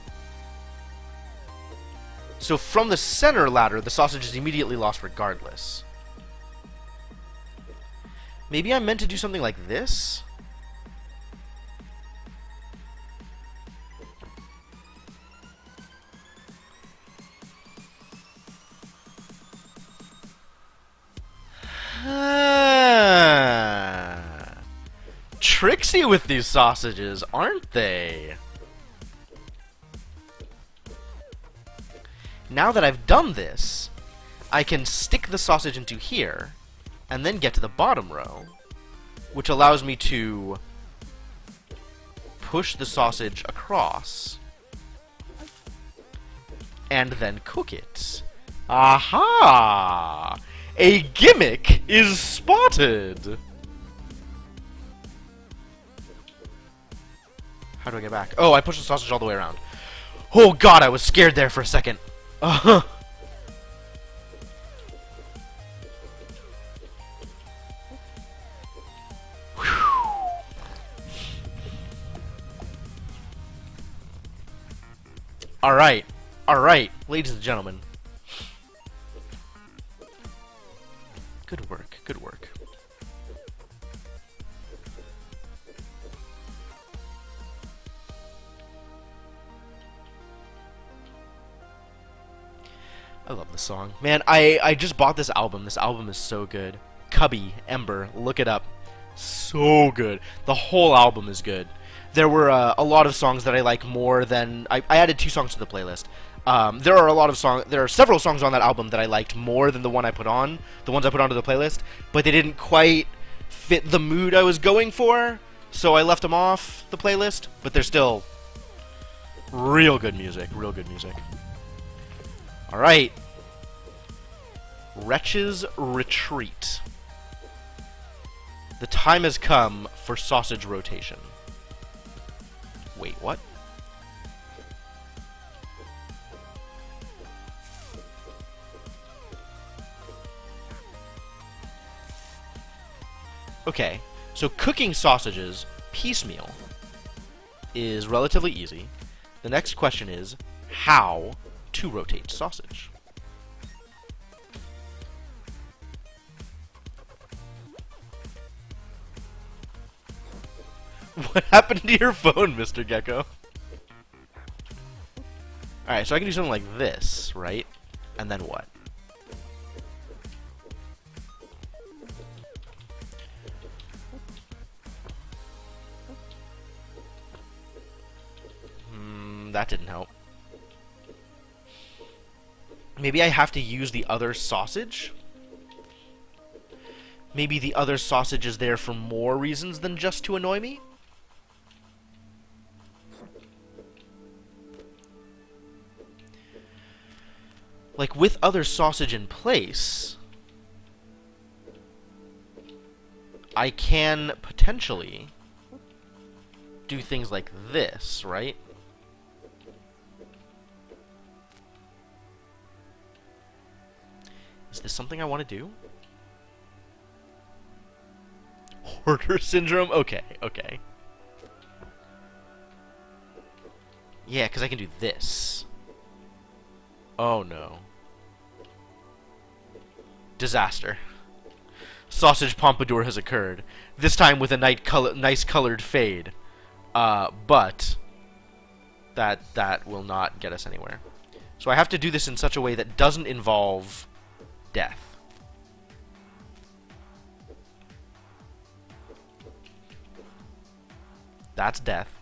So from the center ladder, the sausage is immediately lost regardless. Maybe I'm meant to do something like this? Tricksy with these sausages, aren't they? Now that I've done this, I can stick the sausage into here, and then get to the bottom row, which allows me to push the sausage across, and then cook it. Aha! A gimmick is spotted! How do I get back? Oh, I pushed the sausage all the way around. Oh god, I was scared there for a second. Uh-huh. Alright. Alright, ladies and gentlemen. Good work, good work. I love the song. Man, I just bought this album. This album is so good. Cubby, Ember, look it up. So good. The whole album is good. There were a lot of songs that I like more than... I added 2 songs to the playlist. There are several songs on that album that I liked more than the one I put on. The ones I put onto the playlist. But they didn't quite fit the mood I was going for. So I left them off the playlist. But they're still real good music. Real good music. Alright. Wretch's Retreat. The time has come for sausage rotation. Wait, what? Okay, so cooking sausages piecemeal is relatively easy. The next question is how to rotate sausage. What happened to your phone, Mr. Gecko? Alright, so I can do something like this, right? And then what? That didn't help. Maybe I have to use the other sausage? Maybe the other sausage is there for more reasons than just to annoy me? Like, with other sausage in place, I can potentially do things like this, right? Is this something I want to do? Hoarder syndrome? Okay, okay. Yeah, because I can do this. Oh no. Disaster. Sausage Pompadour has occurred. This time with a nice colored fade. But that will not get us anywhere. So I have to do this in such a way that doesn't involve death. That's death.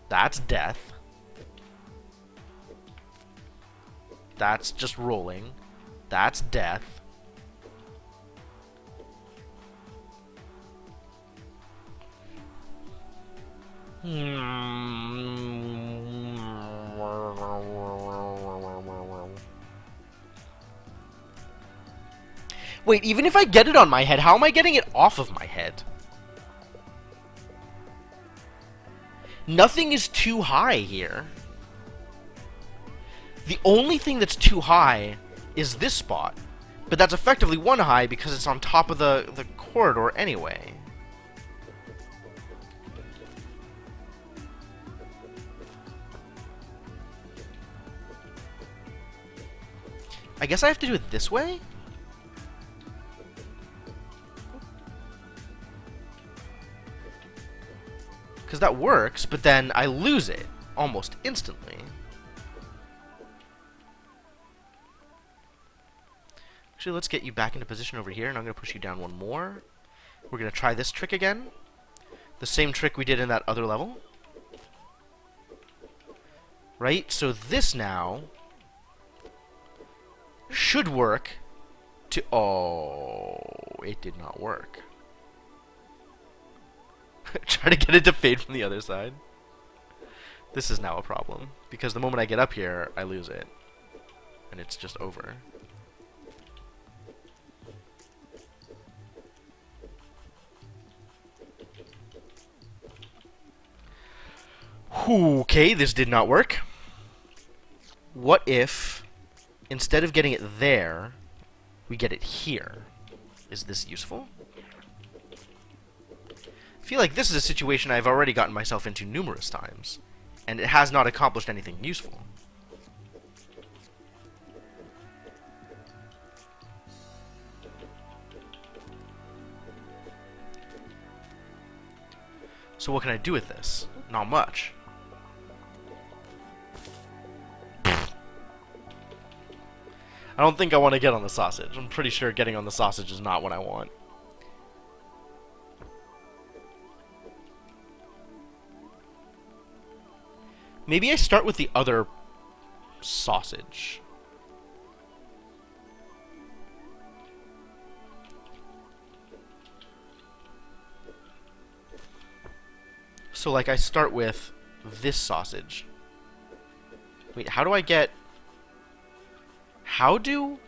That's death. That's just rolling. That's death. Wait, even if I get it on my head, how am I getting it off of my head? Nothing is too high here. The only thing that's too high is this spot. But that's effectively one high because it's on top of the corridor anyway. I guess I have to do it this way? Because that works, but then I lose it almost instantly. Actually, let's get you back into position over here, and I'm going to push you down one more. We're going to try this trick again. The same trick we did in that other level. Right? So this now should work to... Oh, it did not work. Try to get it to fade from the other side. This is now a problem, because the moment I get up here, I lose it. And it's just over. Okay, this did not work. What if, instead of getting it there, we get it here? Is this useful? I feel like this is a situation I've already gotten myself into numerous times, and it has not accomplished anything useful. So what can I do with this? Not much. I don't think I want to get on the sausage. I'm pretty sure getting on the sausage is not what I want. Maybe I start with the other sausage. So, like, I start with this sausage. Wait, how do I get... How do...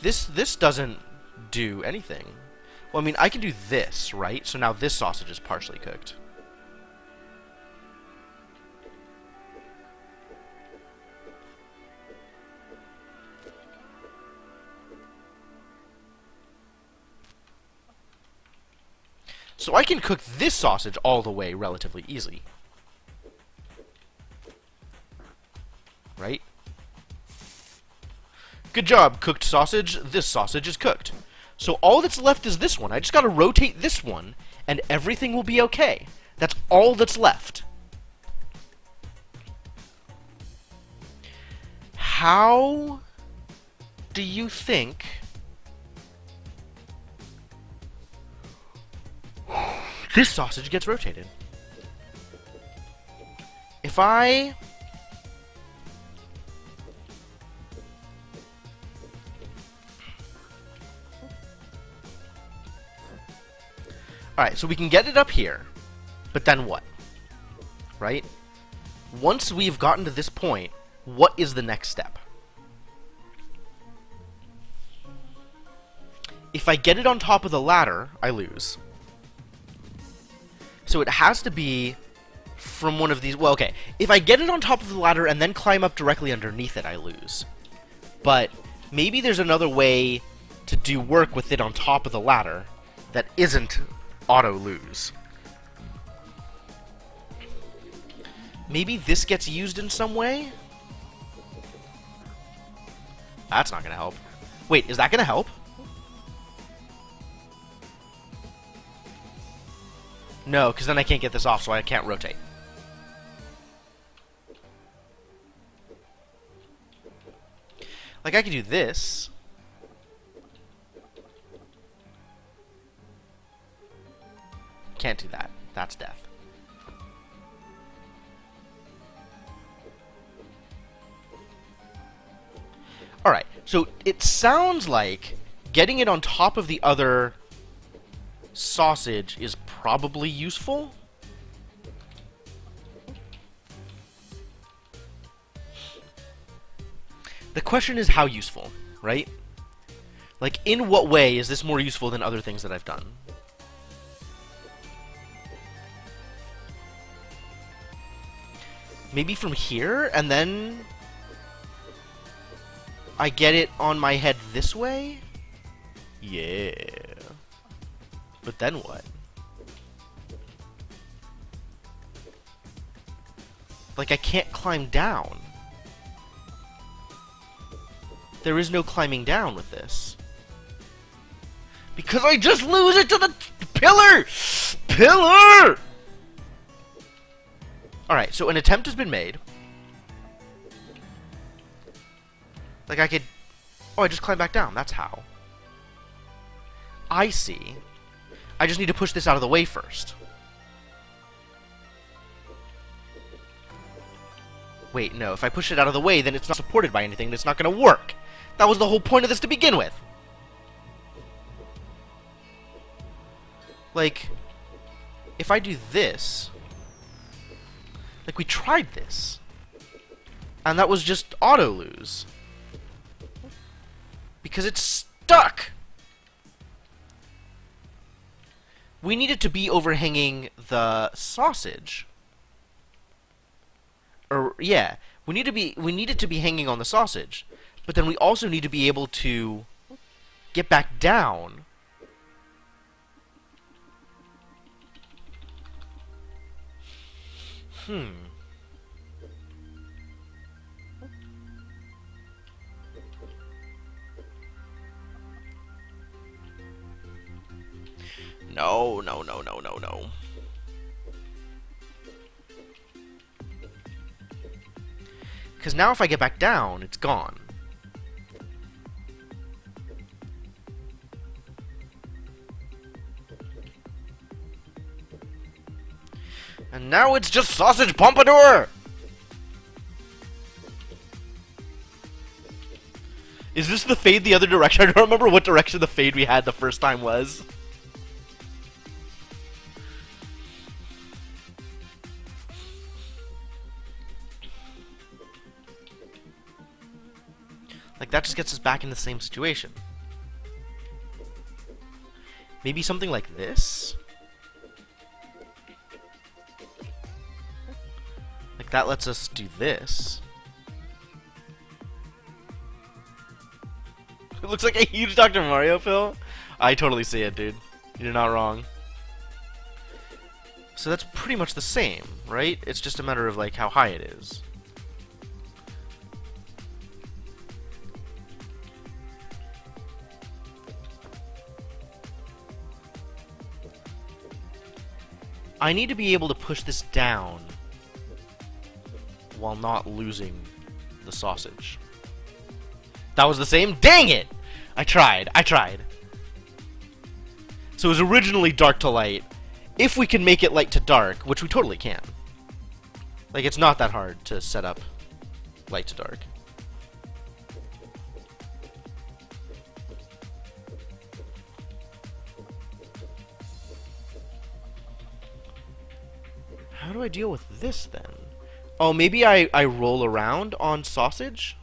This doesn't do anything. Well, I mean, I can do this, right? So now this sausage is partially cooked. So I can cook this sausage all the way relatively easily. Right? Good job, cooked sausage. This sausage is cooked. So all that's left is this one. I just gotta rotate this one, and everything will be okay. That's all that's left. How do you think this sausage gets rotated? If I... Alright, so we can get it up here, but then what? Right? Once we've gotten to this point, what is the next step? If I get it on top of the ladder, I lose. So it has to be from one of these... Well, okay. If I get it on top of the ladder and then climb up directly underneath it, I lose. But maybe there's another way to do work with it on top of the ladder that isn't auto-lose. Maybe this gets used in some way? That's not gonna help. Wait, is that gonna help? No, because then I can't get this off, so I can't rotate. Like, I could do this. Can't do that. That's death. Alright, so it sounds like getting it on top of the other sausage is probably useful. The question is how useful, right? Like, in what way is this more useful than other things that I've done? Maybe from here, and then I get it on my head this way? Yeah. But then what? Like, I can't climb down. There is no climbing down with this. Because I just lose it to the pillar! Pillar! Alright, so an attempt has been made. Like, I could... Oh, I just climb back down. That's how. I see. I just need to push this out of the way first. Wait, no. If I push it out of the way, then it's not supported by anything, and it's not going to work. That was the whole point of this to begin with. Like, if I do this... Like, we tried this. And that was just auto-lose. Because it's stuck! We need it to be overhanging the sausage. Or, yeah. We need it to be hanging on the sausage. But then we also need to be able to get back down. No, no, no, no, no, no. Because now if I get back down, it's gone. And now it's just Sausage Pompadour! Is this the fade the other direction? I don't remember what direction the fade we had the first time was. Like, that just gets us back in the same situation. Maybe something like this? Like, that lets us do this. It looks like a huge Dr. Mario pill. I totally see it, dude. You're not wrong. So that's pretty much the same, right? It's just a matter of, like, how high it is. I need to be able to push this down while not losing the sausage. That was the same? Dang it! I tried. So it was originally dark to light. If we can make it light to dark, which we totally can. Like, it's not that hard to set up light to dark. How do I deal with this, then? Oh, maybe I roll around on sausage?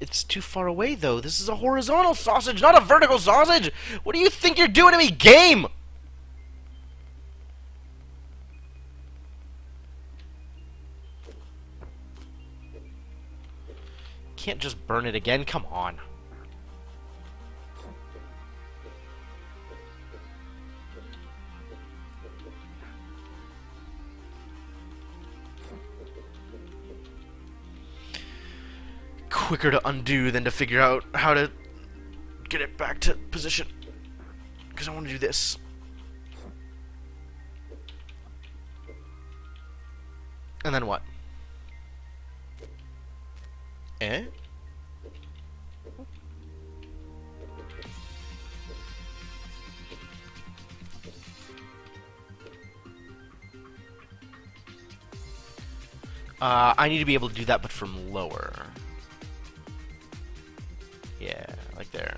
It's too far away, though. This is a horizontal sausage, not a vertical sausage! What do you think you're doing to me, game? Can't just burn it again? Come on. Quicker to undo than to figure out how to get it back to position. Because I want to do this. And then what? Eh? I need to be able to do that, but from lower. Yeah, like there.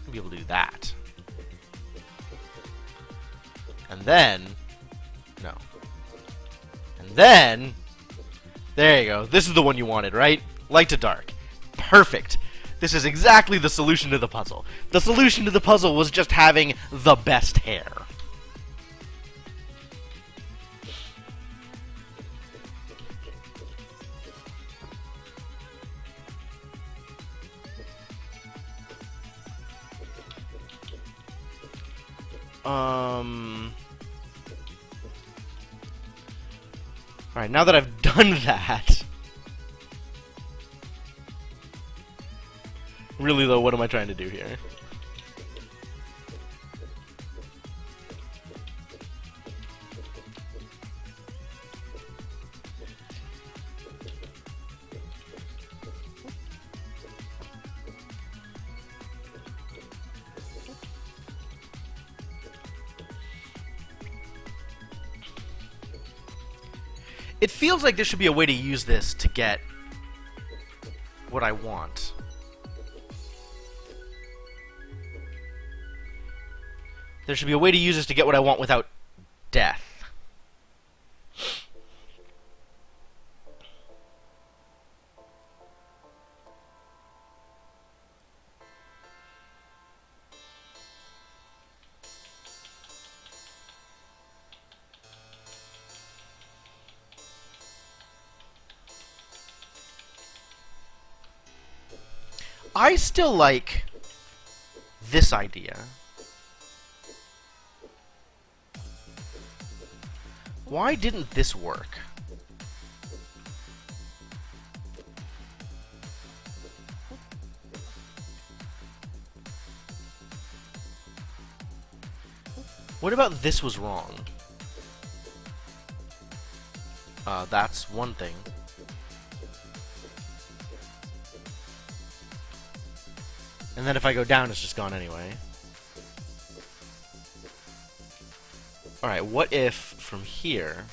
I'll be able to do that. And then... No. And then... There you go. This is the one you wanted, right? Light to dark. Perfect. This is exactly the solution to the puzzle. The solution to the puzzle was just having the best hair. Alright, now that I've done that... Really, though, what am I trying to do here? It feels like there should be a way to use this to get what I want. There should be a way to use this to get what I want without death. I still like this idea. Why didn't this work? What about this was wrong? That's one thing. And then if I go down, it's just gone anyway. Alright, what if from here...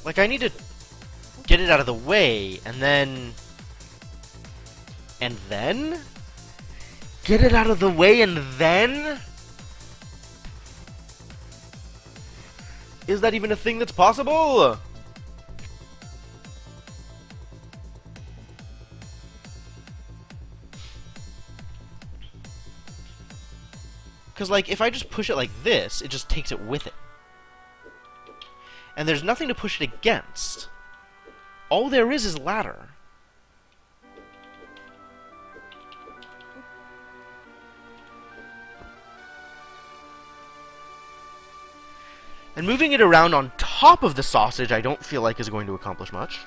Like, I need to get it out of the way, and then... And then? Get it out of the way, and then? Is that even a thing that's possible? Because, like, if I just push it like this, it just takes it with it. And there's nothing to push it against. All there is ladder. And moving it around on top of the sausage, I don't feel like is going to accomplish much.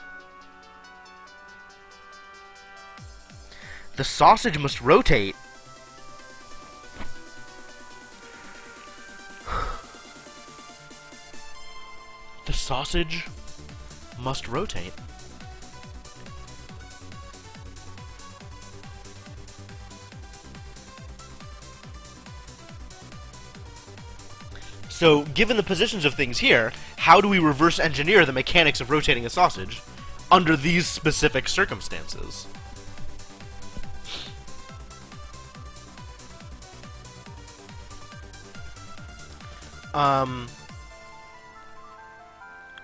The sausage must rotate. The sausage must rotate. So, given the positions of things here, how do we reverse engineer the mechanics of rotating a sausage under these specific circumstances?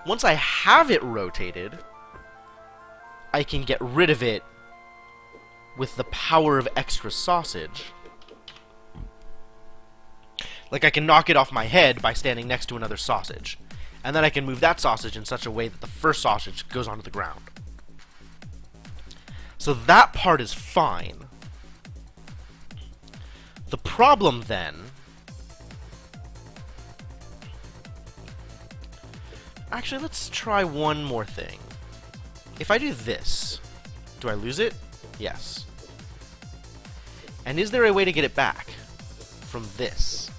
Once I have it rotated, I can get rid of it with the power of extra sausage. Like, I can knock it off my head by standing next to another sausage. And then I can move that sausage in such a way that the first sausage goes onto the ground. So that part is fine. The problem, then... Actually, let's try one more thing. If I do this, do I lose it? Yes. And is there a way to get it back from this?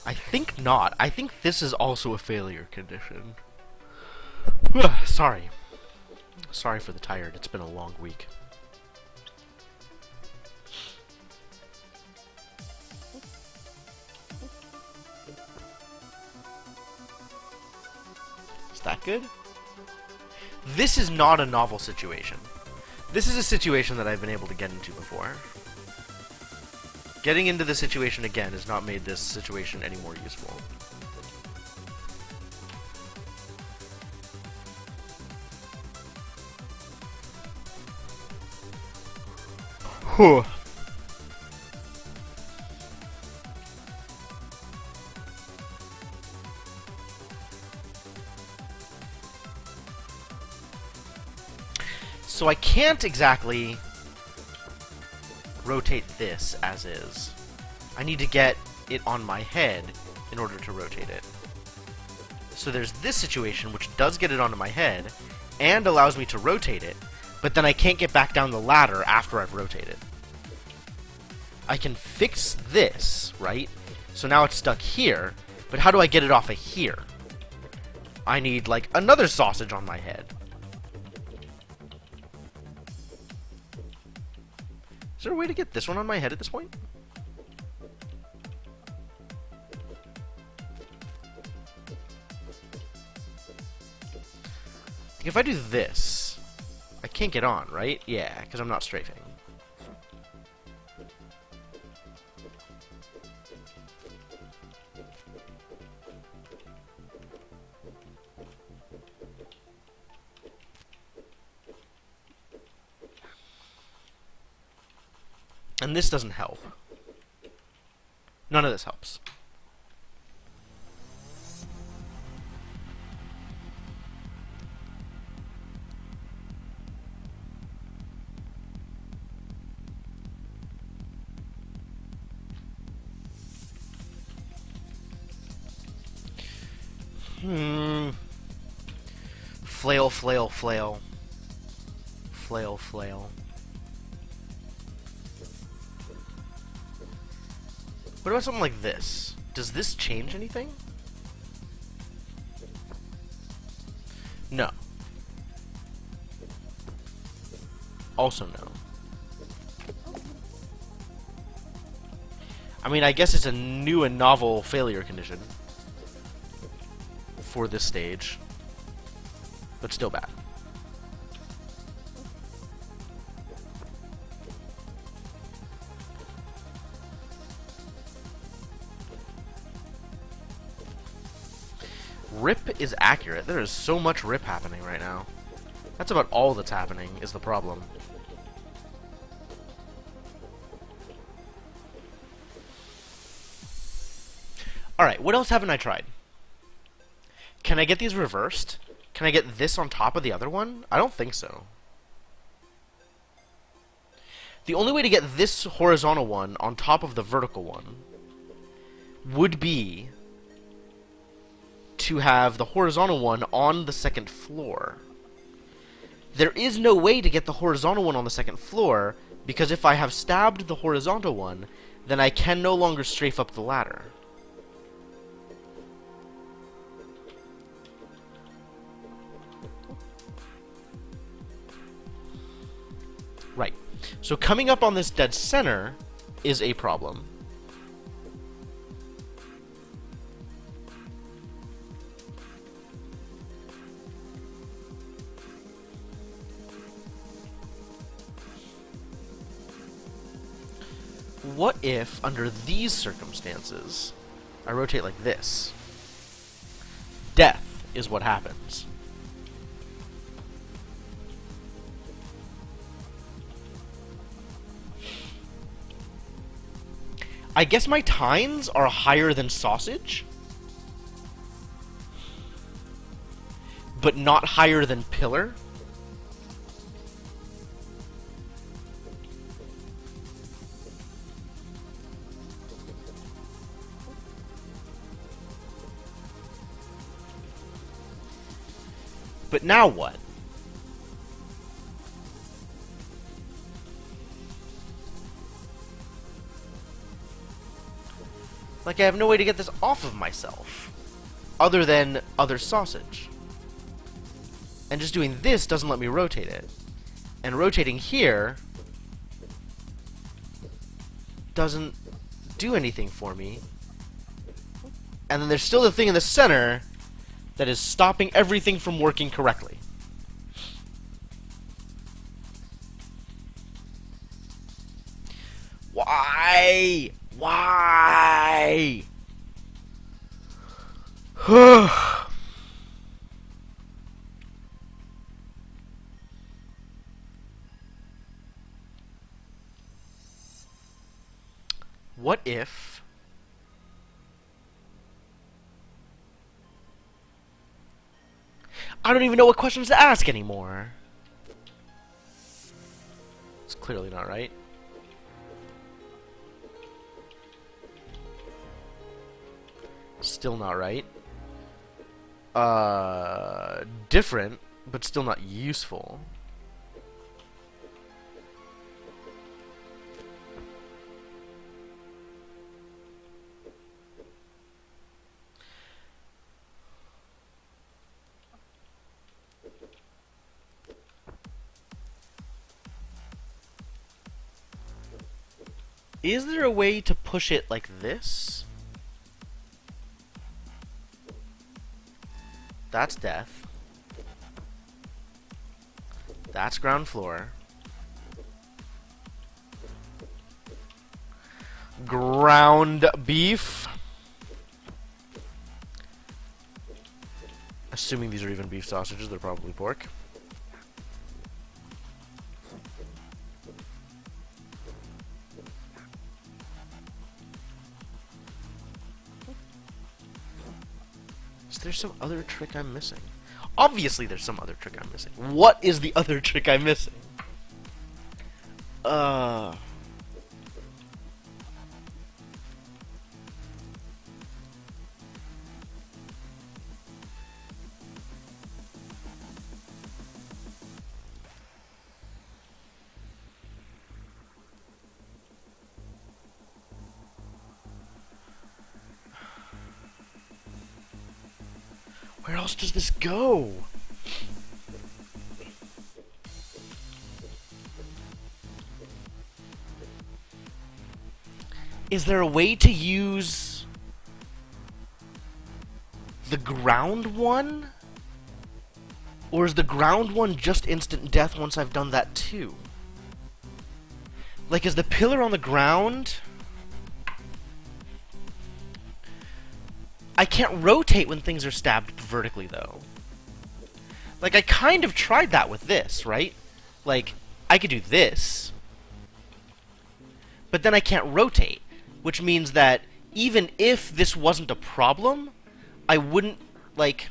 I think not. I think this is also a failure condition. Sorry. Sorry for the tired. It's been a long week. Is that good? This is not a novel situation. This is a situation that I've been able to get into before. Getting into the situation again has not made this situation any more useful. Whew. So I can't exactly rotate this as is. I need to get it on my head in order to rotate it. So there's this situation which does get it onto my head and allows me to rotate it, but then I can't get back down the ladder after I've rotated. I can fix this, right? So now it's stuck here, but how do I get it off of here? I need, like, another sausage on my head. Is there a way to get this one on my head at this point? If I do this, I can't get on, right? Yeah, because I'm not strafing. And this doesn't help. None of this helps. Flail, flail, flail. Flail, flail. What about something like this? Does this change anything? No. Also no. I mean, I guess it's a new and novel failure condition for this stage, but still bad. Rip is accurate. There is so much rip happening right now. That's about all that's happening, is the problem. Alright, what else haven't I tried? Can I get these reversed? Can I get this on top of the other one? I don't think so. The only way to get this horizontal one on top of the vertical one would be to have the horizontal one on the second floor. There is no way to get the horizontal one on the second floor, because if I have stabbed the horizontal one, then I can no longer strafe up the ladder. Right. So coming up on this dead center is a problem. What if, under these circumstances, I rotate like this? Death is what happens. I guess my tines are higher than sausage, but not higher than pillar. But now what? Like, I have no way to get this off of myself, other than other sausage. And just doing this doesn't let me rotate it. And rotating here doesn't do anything for me. And then there's still the thing in the center that is stopping everything from working correctly. Why? Why? What if I don't even know what questions to ask anymore? It's clearly not right. Still not right. Different, but still not useful. Is there a way to push it like this? That's death. That's ground floor. Ground beef. Assuming these are even beef sausages, they're probably pork. Is there some other trick I'm missing? Obviously there's some other trick I'm missing. What is the other trick I'm missing? Where else does this go? Is there a way to use the ground one? Or is the ground one just instant death once I've done that too? Like, is the pillar on the ground? I can't rotate when things are stabbed vertically, though. Like, I kind of tried that with this, right? Like, I could do this, but then I can't rotate, which means that even if this wasn't a problem, I wouldn't, like...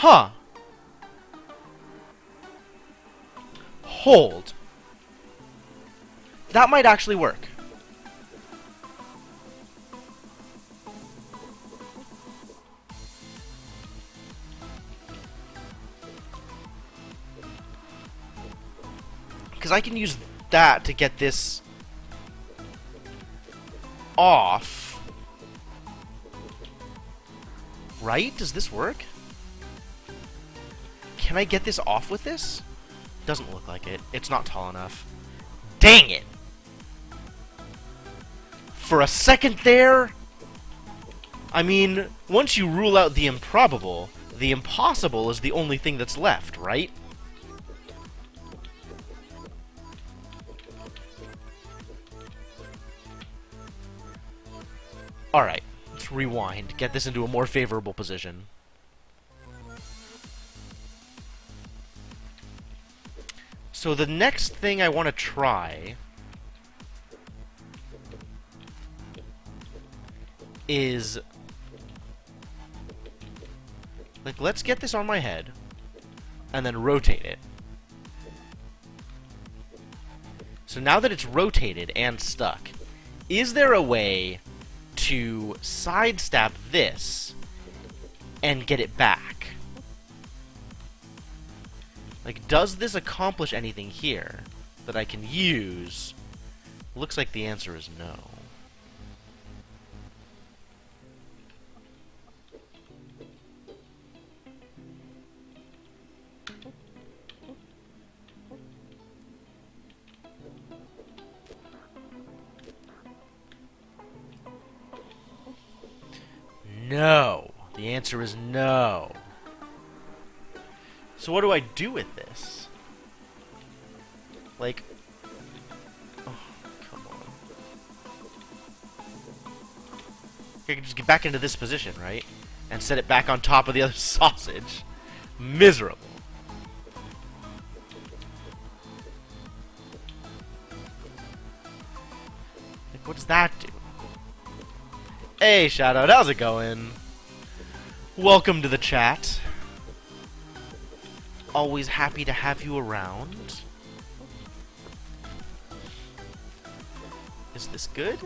Huh. Hold. That might actually work. Because I can use that to get this off. Right? Does this work? Can I get this off with this? Doesn't look like it. It's not tall enough. Dang it! For a second there, I mean, once you rule out the improbable, the impossible is the only thing that's left, right? Alright, let's rewind. Get this into a more favorable position. So the next thing I want to try is... like, let's get this on my head, and then rotate it. So now that it's rotated and stuck, is there a way to sidestep this and get it back? Like, does this accomplish anything here that I can use? Looks like the answer is no. No. The answer is no. So what do I do with this? Like... oh, come on. I can just get back into this position, right? And set it back on top of the other sausage. Miserable. Like, what does that do? Hey, Shoutout, how's it going? Welcome to the chat. Always happy to have you around. Is this good?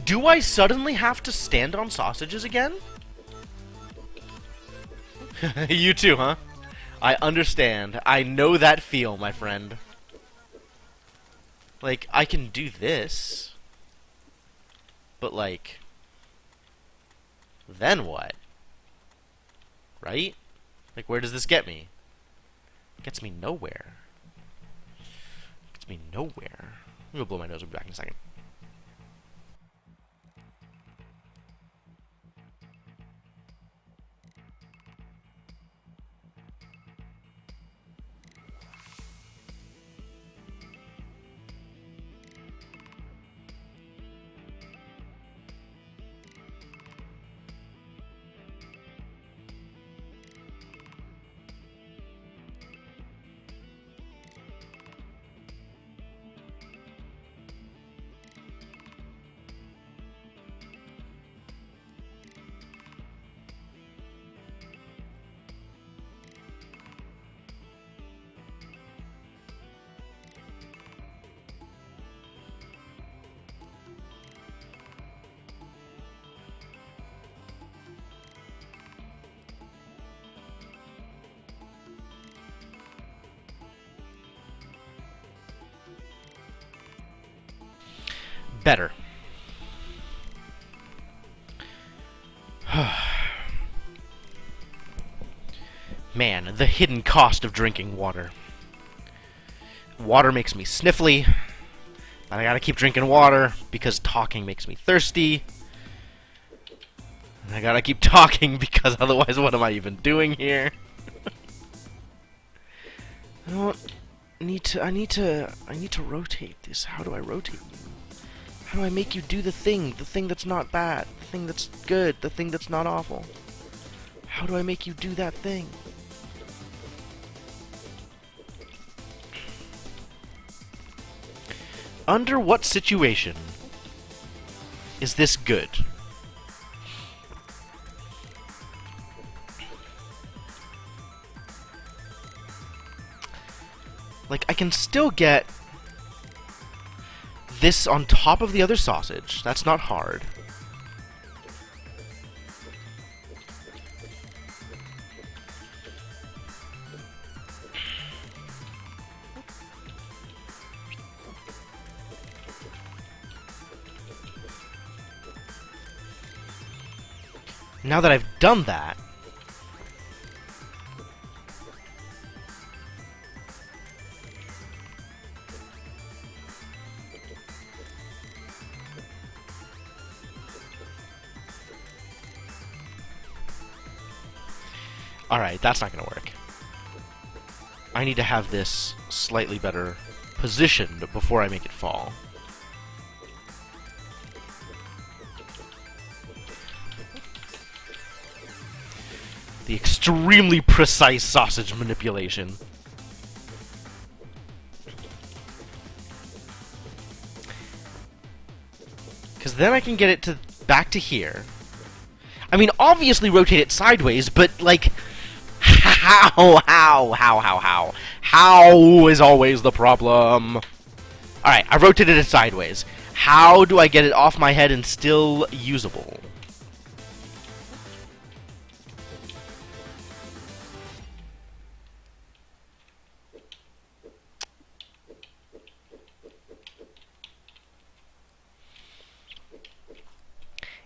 Do I suddenly have to stand on sausages again? You too, huh? I understand. I know that feel, my friend. Like, I can do this. But, like... then what? Right? Like, where does this get me? It gets me nowhere. It gets me nowhere. I'm gonna blow my nose. I'll be back in a second. Better. Man, the hidden cost of drinking water. Water makes me sniffly, and I gotta keep drinking water because talking makes me thirsty. And I gotta keep talking because otherwise what am I even doing here? I need to rotate this. How do I rotate you? How do I make you do the thing that's not bad, the thing that's good, the thing that's not awful? How do I make you do that thing? Under what situation is this good? Like, I can still get this on top of the other sausage. That's not hard. Now that I've done that, alright, that's not gonna work. I need to have this slightly better positioned before I make it fall. The extremely precise sausage manipulation. Because then I can get it to back to here. I mean, obviously rotate it sideways, but, like, how is always the problem. Alright, I rotated it sideways. How do I get it off my head and still usable?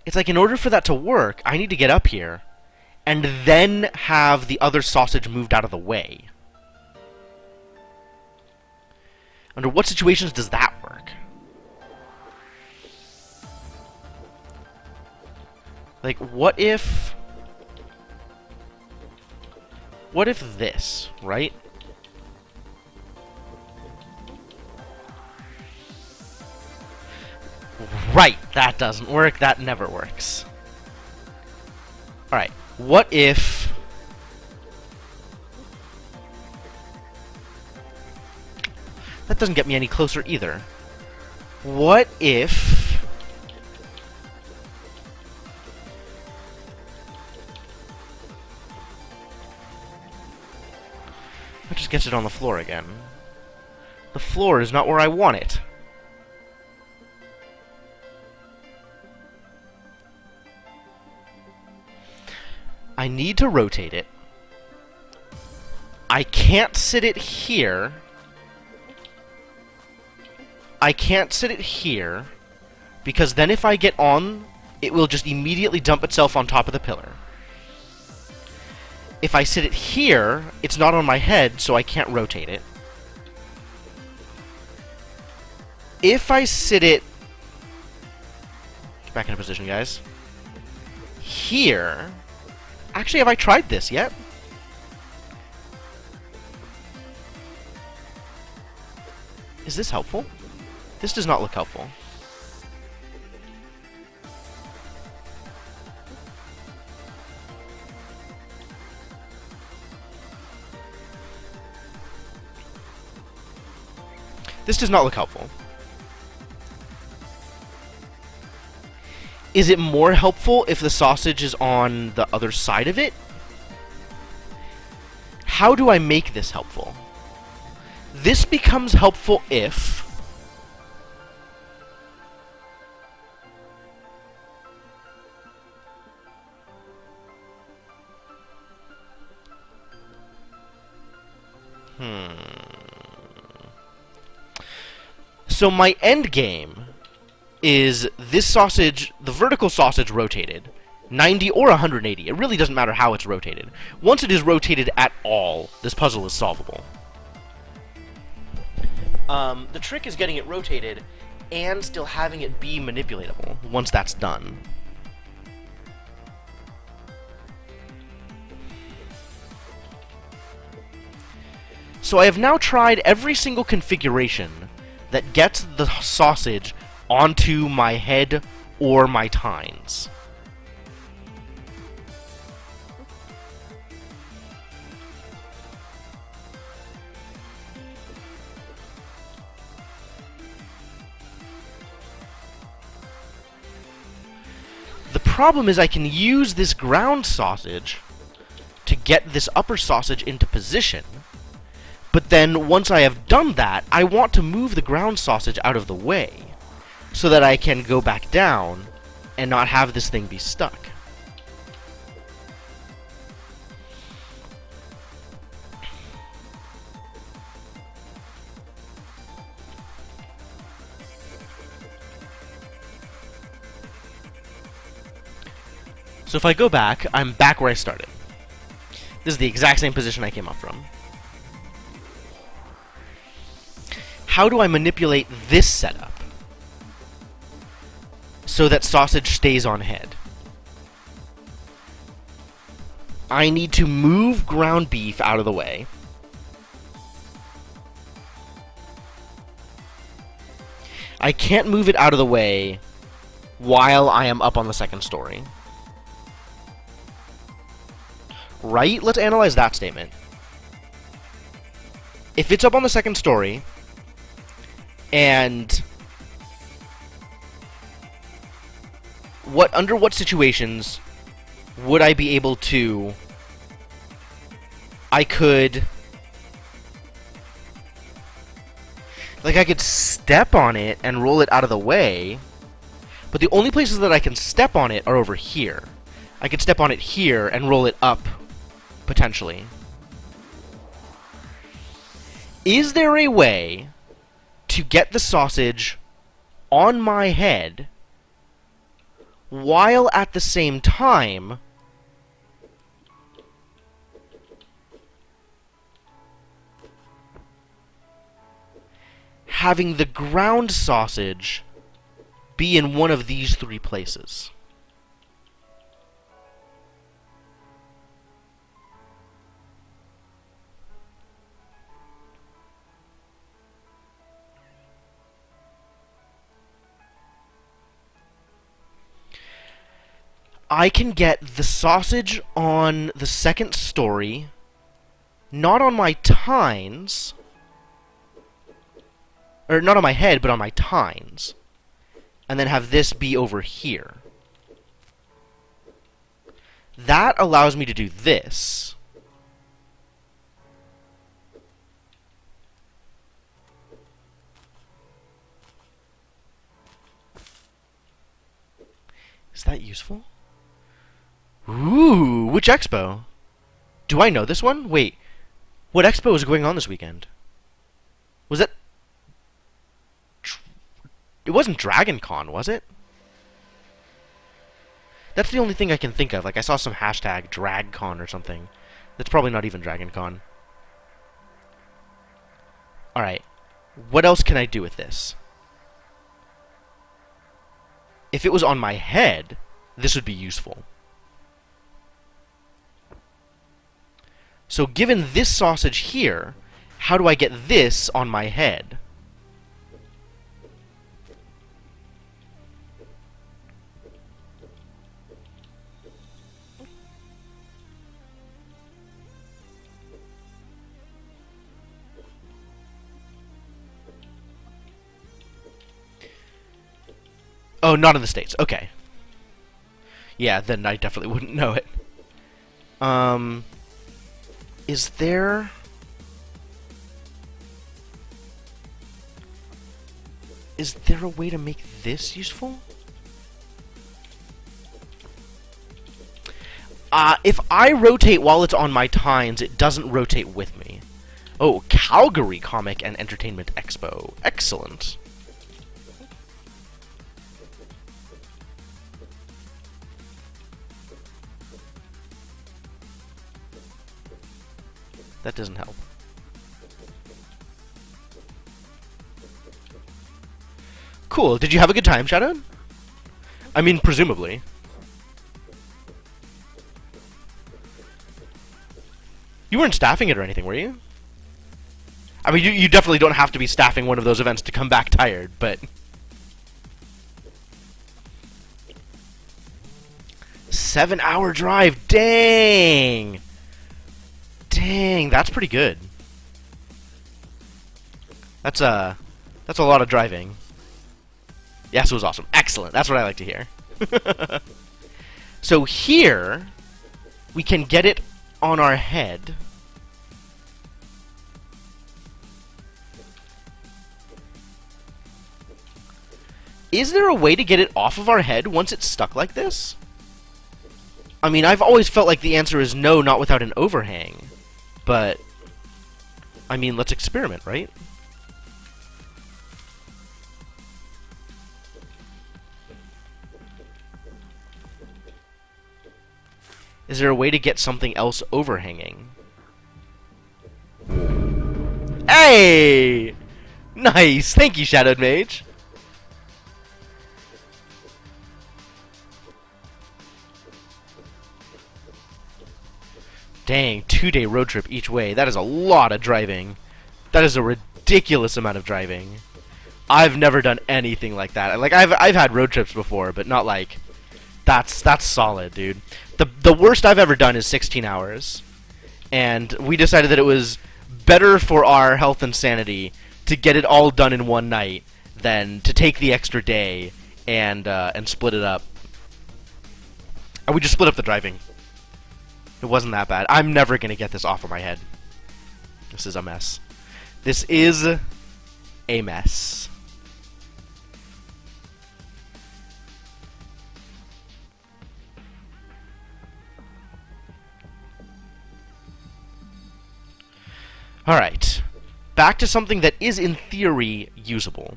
It's like, in order for that to work, I need to get up here, and then have the other sausage moved out of the way. Under what situations does that work? Like, what if this, right? Right, that doesn't work. That never works. Alright, what if... That doesn't get me any closer either. What if... That just gets it on the floor again. The floor is not where I want it. I need to rotate it. I can't sit it here. I can't sit it here, because then if I get on, it will just immediately dump itself on top of the pillar. If I sit it here, it's not on my head, so I can't rotate it. If I sit it... Get back into position, guys. Here... Actually, have I tried this yet? Is this helpful? This does not look helpful. This does not look helpful. Is it more helpful if the sausage is on the other side of it? How do I make this helpful? This becomes helpful if... So my end game is this sausage, the vertical sausage rotated, 90 or 180. It really doesn't matter how it's rotated. Once it is rotated at all, this puzzle is solvable. The trick is getting it rotated and still having it be manipulatable once that's done. So I have now tried every single configuration that gets the sausage onto my head or my tines. The problem is I can use this ground sausage to get this upper sausage into position. But then, once I have done that, I want to move the ground sausage out of the way so that I can go back down and not have this thing be stuck. So if I go back, I'm back where I started. This is the exact same position I came up from. How do I manipulate this setup so that sausage stays on head? I need to move ground beef out of the way. I can't move it out of the way while I am up on the second story. Right? Let's analyze that statement. If it's up on the second story, and under what situations would I be able to... I could step on it and roll it out of the way, but the only places that I can step on it are over here. I could step on it here and roll it up, potentially. Is there a way to get the sausage on my head while at the same time having the ground sausage be in one of these three places? I can get the sausage on the second story, not on my tines, or not on my head, but on my tines, and then have this be over here. That allows me to do this. Is that useful? Ooh, which expo? Do I know this one? Wait, what expo is going on this weekend? Was it... It wasn't Dragon Con, was it? That's the only thing I can think of. Like, I saw some hashtag DragCon or something. That's probably not even Dragon Con. Alright, what else can I do with this? If it was on my head, this would be useful. So given this sausage here, how do I get this on my head? Oh, not in the States. Okay. Yeah, then I definitely wouldn't know it. Is there... Is there a way to make this useful? If I rotate while it's on my tines, it doesn't rotate with me. Oh, Calgary Comic and Entertainment Expo. Excellent. That doesn't help. Cool. Did you have a good time, Shadow? I mean, presumably. You weren't staffing it or anything, were you? I mean, you definitely don't have to be staffing one of those events to come back tired, but... 7-hour drive, dang! Dang, that's pretty good. That's a lot of driving. Yes, it was awesome. Excellent. That's what I like to hear. So here, we can get it on our head. Is there a way to get it off of our head once it's stuck like this? I mean, I've always felt like the answer is no, not without an overhang. But, I mean, let's experiment, right? Is there a way to get something else overhanging? Hey! Nice! Thank you, Shadowed Mage! Dang, 2-day road trip each way. That is a lot of driving. That is a ridiculous amount of driving. I've never done anything like that. Like, I've had road trips before, but not like... That's solid, dude. The worst I've ever done is 16 hours. And we decided that it was better for our health and sanity to get it all done in one night than to take the extra day and split it up. And we just split up the driving. It wasn't that bad. I'm never going to get this off of my head. This is a mess. This is a mess. Alright. Back to something that is, in theory, usable.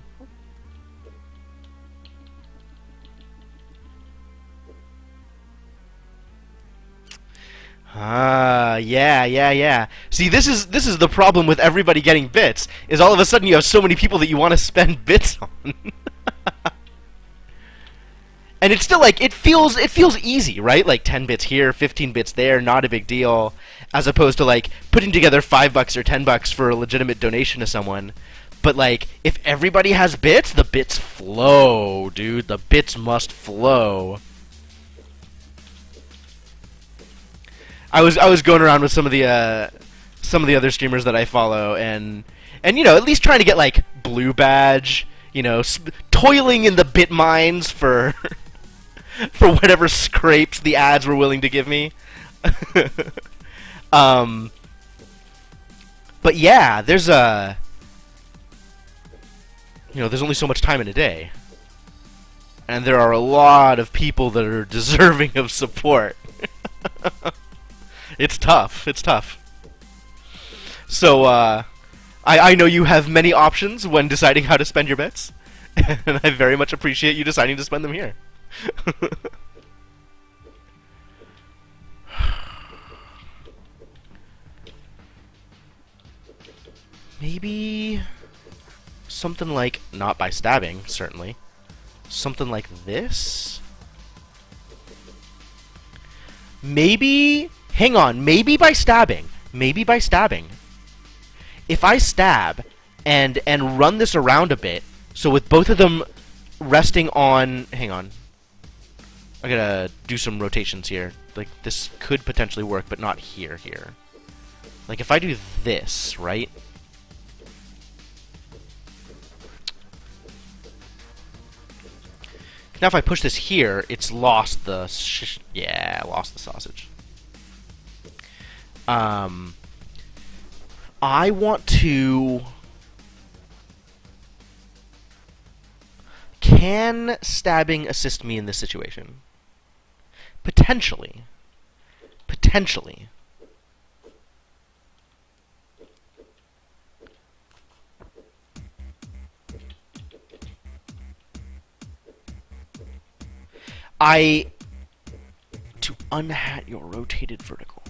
Yeah. See, this is the problem with everybody getting bits, is all of a sudden you have so many people that you want to spend bits on. And it's still like, it feels easy, right? Like 10 bits here, 15 bits there, not a big deal, as opposed to like putting together $5 or $10 for a legitimate donation to someone. But like, if everybody has bits, the bits flow, dude. The bits must flow. I was going around with some of the other streamers that I follow, and you know, at least trying to get like blue badge, you know, toiling in the bit mines for for whatever scrapes the ads were willing to give me. But yeah, there's there's only so much time in a day, and there are a lot of people that are deserving of support. It's tough. It's tough. So, I know you have many options when deciding how to spend your bits, and I very much appreciate you deciding to spend them here. Maybe something like, not by stabbing, certainly. Something like this? Maybe... Hang on, maybe by stabbing. Maybe by stabbing. If I stab and run this around a bit, so with both of them resting on... Hang on. I gotta do some rotations here. Like, this could potentially work, but not here. Like, if I do this, right? Now if I push this here, it's lost the... lost the sausage. I want to... Can stabbing assist me in this situation? Potentially. Potentially. To unhat your rotated vertical.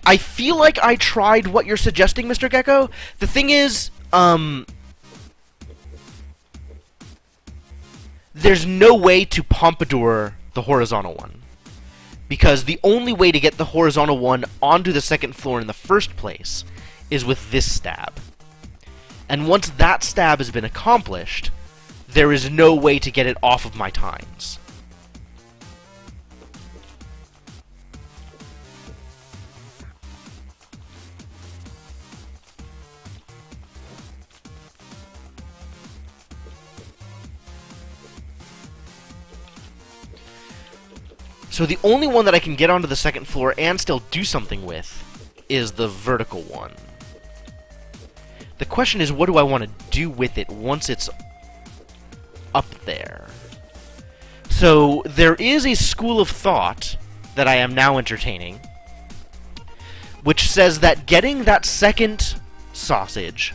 I feel like I tried what you're suggesting, Mr. Gecko. The thing is, there's no way to pompadour the horizontal one. Because the only way to get the horizontal one onto the second floor in the first place is with this stab. And once that stab has been accomplished, there is no way to get it off of my tines. So the only one that I can get onto the second floor and still do something with is the vertical one. The question is, what do I want to do with it once it's up there? So there is a school of thought that I am now entertaining, which says that getting that second sausage,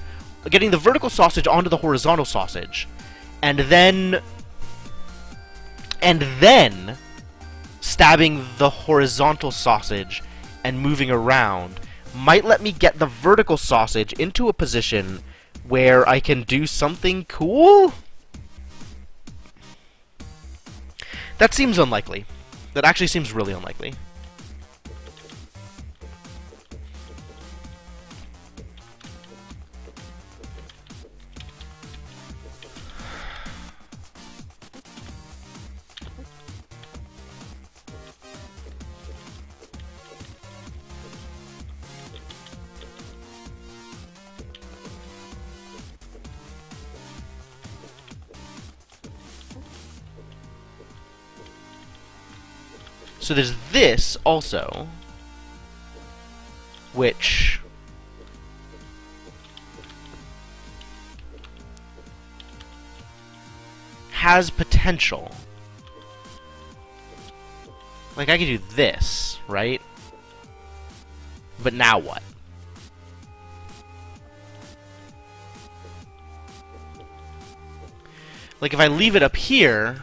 getting the vertical sausage onto the horizontal sausage, and then stabbing the horizontal sausage and moving around might let me get the vertical sausage into a position where I can do something cool? That seems unlikely. That actually seems really unlikely. So there's this also, which has potential. Like, I could do this, right? But now what? Like, if I leave it up here,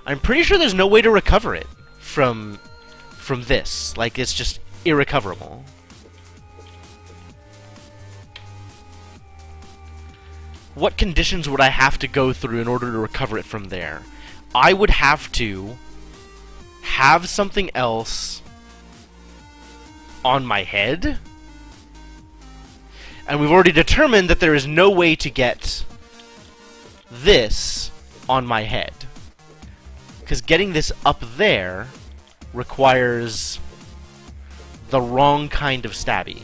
I'm pretty sure there's no way to recover it from this. Like, it's just irrecoverable. What conditions would I have to go through in order to recover it from there? I would have to have something else on my head. And we've already determined that there is no way to get this on my head. Because getting this up there requires the wrong kind of stabby.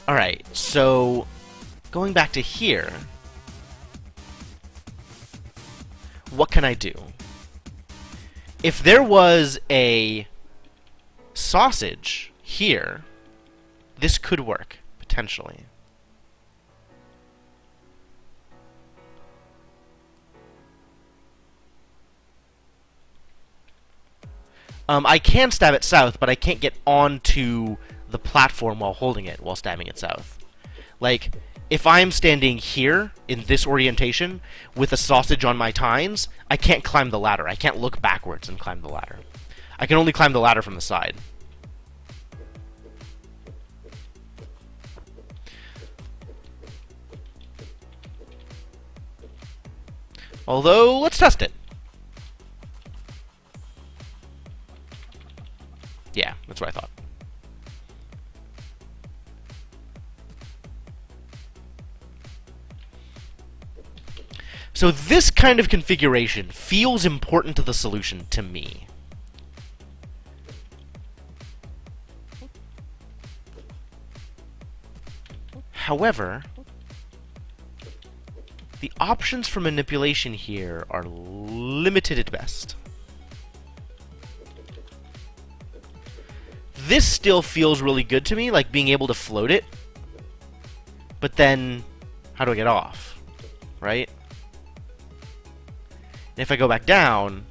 Alright, so going back to here, what can I do? If there was a sausage here, this could work, potentially. I can stab it south, but I can't get onto the platform while holding it, while stabbing it south. Like, if I'm standing here, in this orientation, with a sausage on my tines, I can't climb the ladder. I can't look backwards and climb the ladder. I can only climb the ladder from the side. Although, let's test it. Yeah, that's what I thought. So this kind of configuration feels important to the solution to me. However, the options for manipulation here are limited at best. This still feels really good to me, like being able to float it. But then, how do I get off? Right? And if I go back down,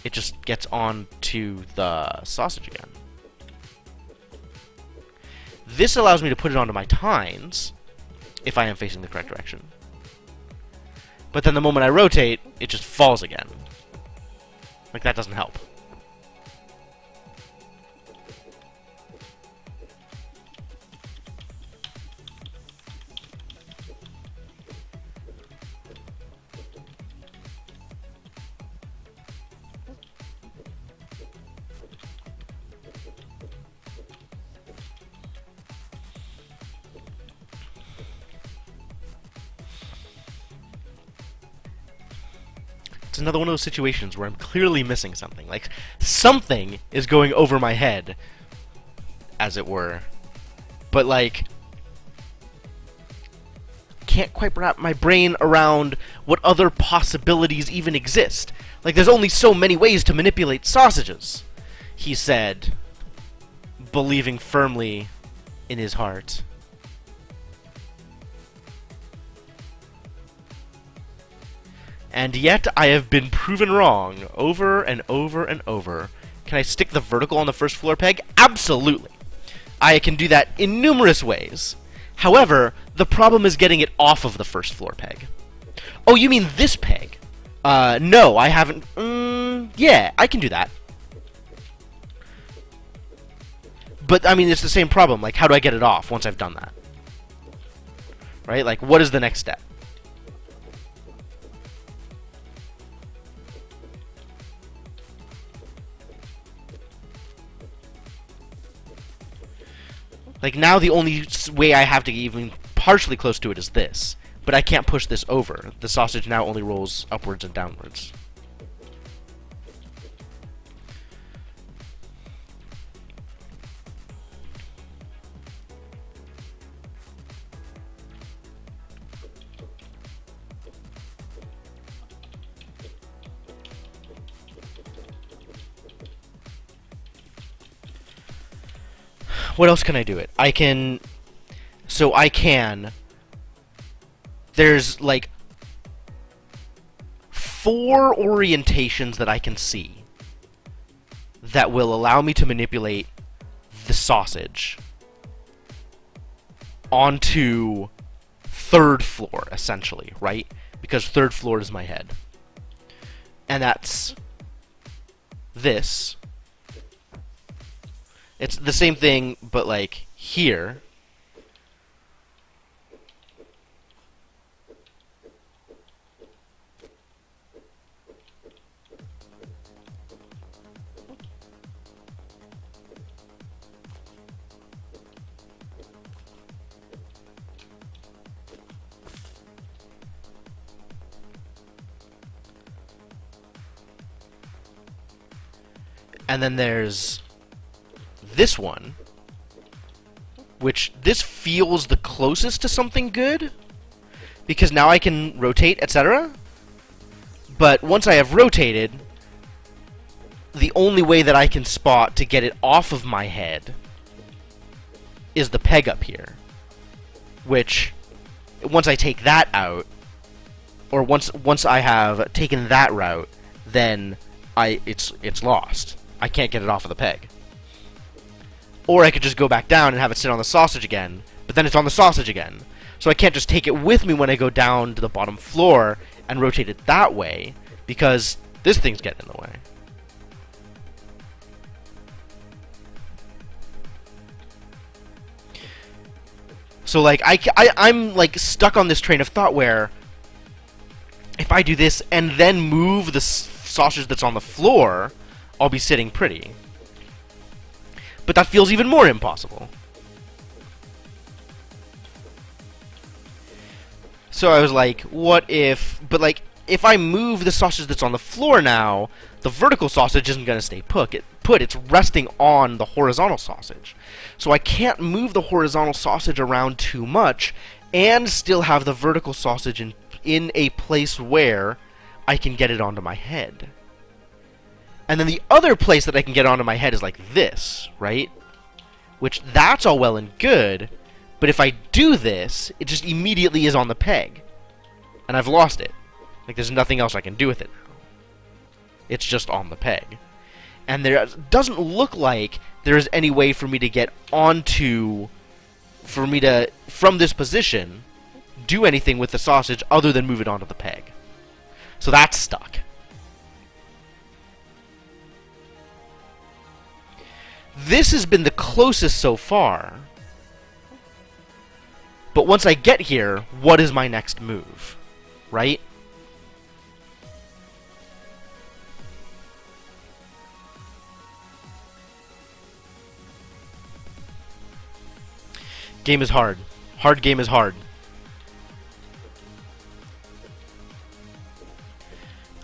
it just gets onto the sausage again. This allows me to put it onto my tines, if I am facing the correct direction. But then the moment I rotate, it just falls again. Like, that doesn't help. It's another one of those situations where I'm clearly missing something. Like, something is going over my head, as it were. But, like, can't quite wrap my brain around what other possibilities even exist. Like, there's only so many ways to manipulate sausages, he said, believing firmly in his heart. And yet, I have been proven wrong over and over and over. Can I stick the vertical on the first floor peg? Absolutely. I can do that in numerous ways. However, the problem is getting it off of the first floor peg. Oh, you mean this peg? No, I haven't. Yeah, I can do that. But, I mean, it's the same problem. Like, how do I get it off once I've done that? Right? Like, what is the next step? Like, now the only way I have to get even partially close to it is this. But I can't push this over. The sausage now only rolls upwards and downwards. What else can I do it? I can... So I can... There's, like, 4 orientations that I can see that will allow me to manipulate the sausage onto 3rd floor, essentially, right? Because 3rd floor is my head. And that's this. It's the same thing, but, like, here. And then there's this one, which this feels the closest to something good, because now I can rotate, etc. But once I have rotated, the only way that I can spot to get it off of my head is the peg up here, which, once I take that out, or once I have taken that route, then it's lost. I can't get it off of the peg. Or I could just go back down and have it sit on the sausage again, but then it's on the sausage again. So I can't just take it with me when I go down to the bottom floor and rotate it that way, because this thing's getting in the way. So, like, I'm, like, stuck on this train of thought where if I do this and then move the sausage that's on the floor, I'll be sitting pretty. But that feels even more impossible. So I was like, what if... But, like, if I move the sausage that's on the floor now, the vertical sausage isn't going to stay put. It's resting on the horizontal sausage. So I can't move the horizontal sausage around too much and still have the vertical sausage in a place where I can get it onto my head. And then the other place that I can get onto my head is like this, right? Which, that's all well and good, but if I do this, it just immediately is on the peg. And I've lost it. Like, there's nothing else I can do with it now. It's just on the peg. And there doesn't look like there's any way for me to get onto... For me to, from this position, do anything with the sausage other than move it onto the peg. So that's stuck. This has been the closest so far. But once I get here, what is my next move? Right? Game is hard. Hard game is hard.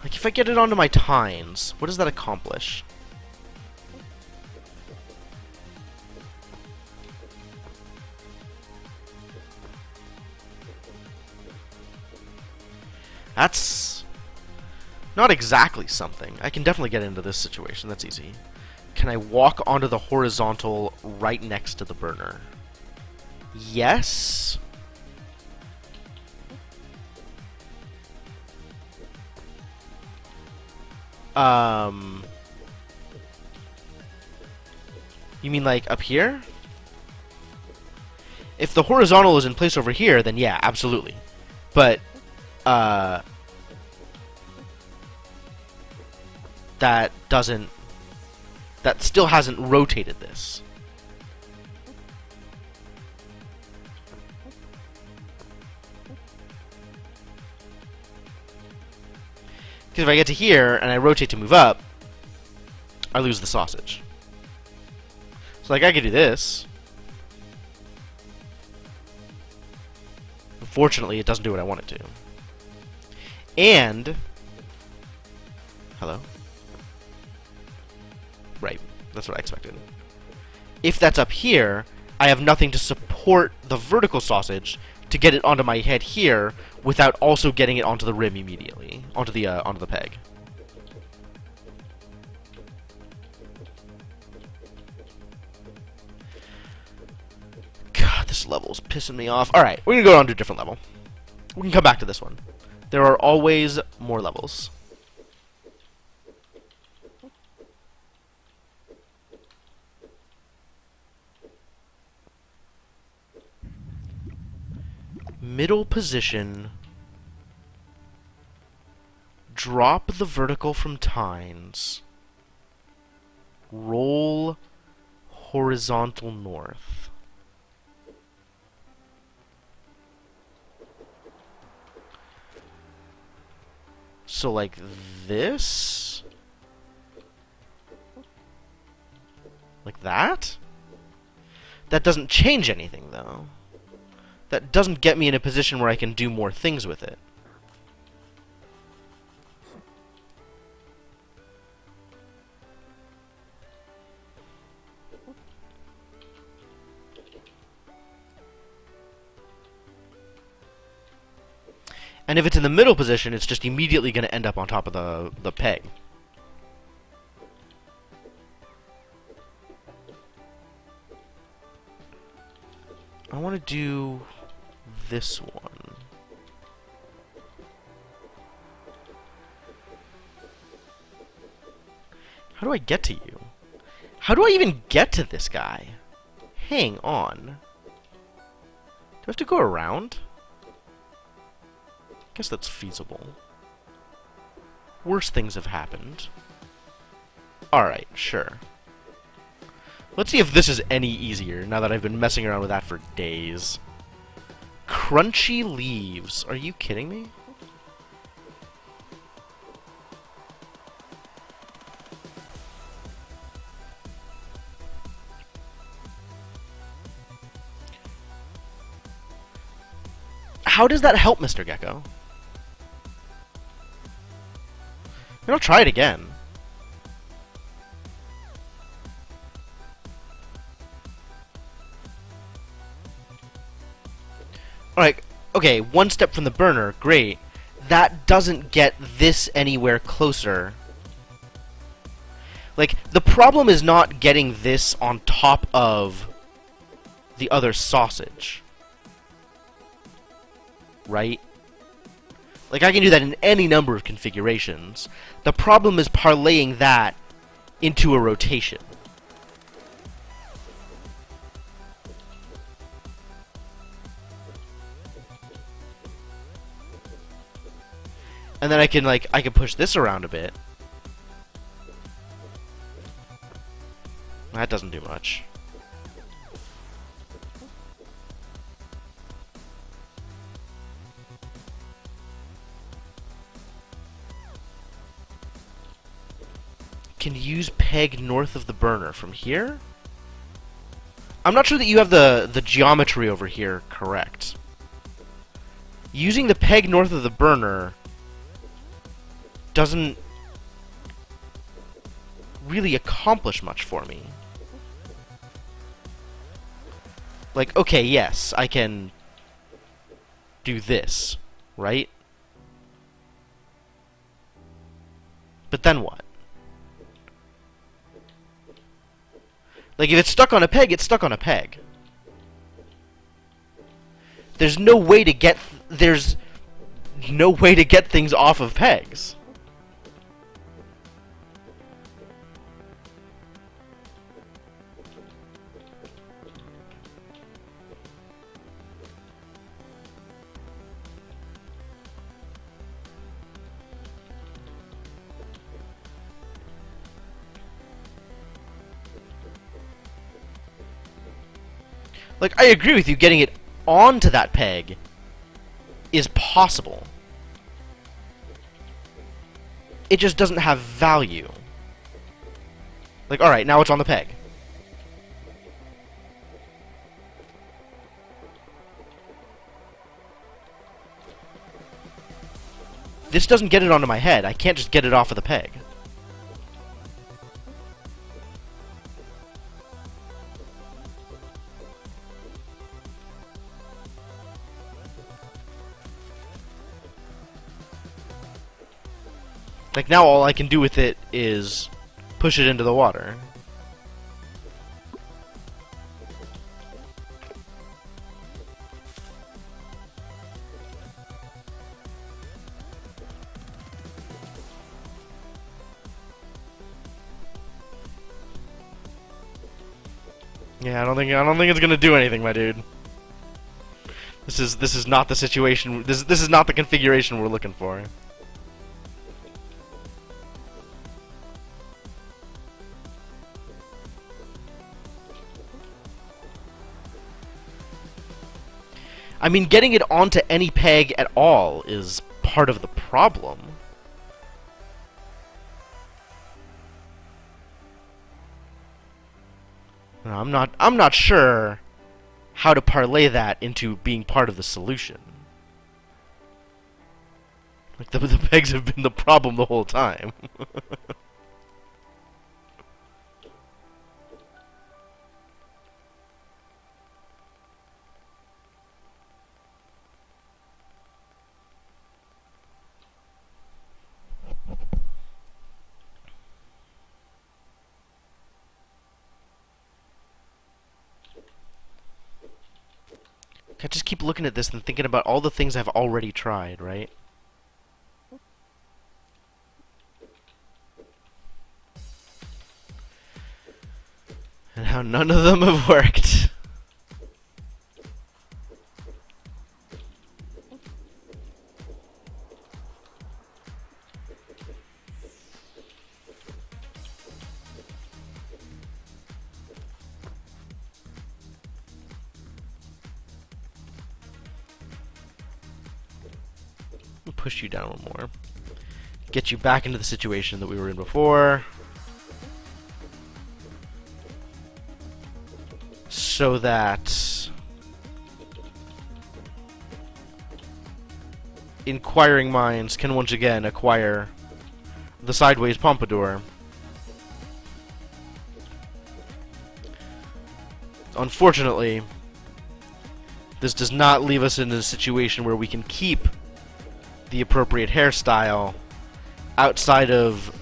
Like, if I get it onto my tines, what does that accomplish? That's not exactly something. I can definitely get into this situation. That's easy. Can I walk onto the horizontal right next to the burner? Yes. You mean like up here? If the horizontal is in place over here, then yeah, absolutely. But, that still hasn't rotated this. Because if I get to here and I rotate to move up, I lose the sausage. So, like, I could do this. Unfortunately, it doesn't do what I want it to. And... Hello? Right. That's what I expected. If that's up here, I have nothing to support the vertical sausage to get it onto my head here without also getting it onto the rim immediately. Onto the peg. God, this level's pissing me off. Alright, we're gonna go on to a different level. We can come back to this one. There are always more levels. Middle position. Drop the vertical from tines. Roll horizontal north. So like this? Like that? That doesn't change anything though. That doesn't get me in a position where I can do more things with it. And if it's in the middle position, it's just immediately going to end up on top of the peg. I want to do this one. How do I get to you? How do I even get to this guy? Hang on. Do I have to go around? I guess that's feasible. Worse things have happened. Alright, sure. Let's see if this is any easier, now that I've been messing around with that for days. Crunchy leaves. Are you kidding me? How does that help, Mr. Gecko? I'll try it again. Alright, okay, one step from the burner, great. That doesn't get this anywhere closer. Like, the problem is not getting this on top of the other sausage. Right? Like, I can do that in any number of configurations. The problem is parlaying that into a rotation. And then I can push this around a bit. That doesn't do much. Can use peg north of the burner from here? I'm not sure that you have the geometry over here correct. Using the peg north of the burner doesn't really accomplish much for me. Like, okay, yes, I can do this, right? But then what? Like, if it's stuck on a peg, it's stuck on a peg. There's no way to get things off of pegs. Like, I agree with you, getting it onto that peg is possible. It just doesn't have value. Like, alright, now it's on the peg. This doesn't get it onto my head. I can't just get it off of the peg. Like, now all I can do with it is push it into the water. Yeah, I don't think it's gonna do anything, my dude. This is not the situation. This is not the configuration we're looking for. I mean, getting it onto any peg at all is part of the problem. I'm not sure how to parlay that into being part of the solution. Like, the pegs have been the problem the whole time. I just keep looking at this and thinking about all the things I've already tried, right? And how none of them have worked. Push you down one more. Get you back into the situation that we were in before. So that inquiring minds can once again acquire the sideways pompadour. Unfortunately, this does not leave us in a situation where we can keep the appropriate hairstyle outside of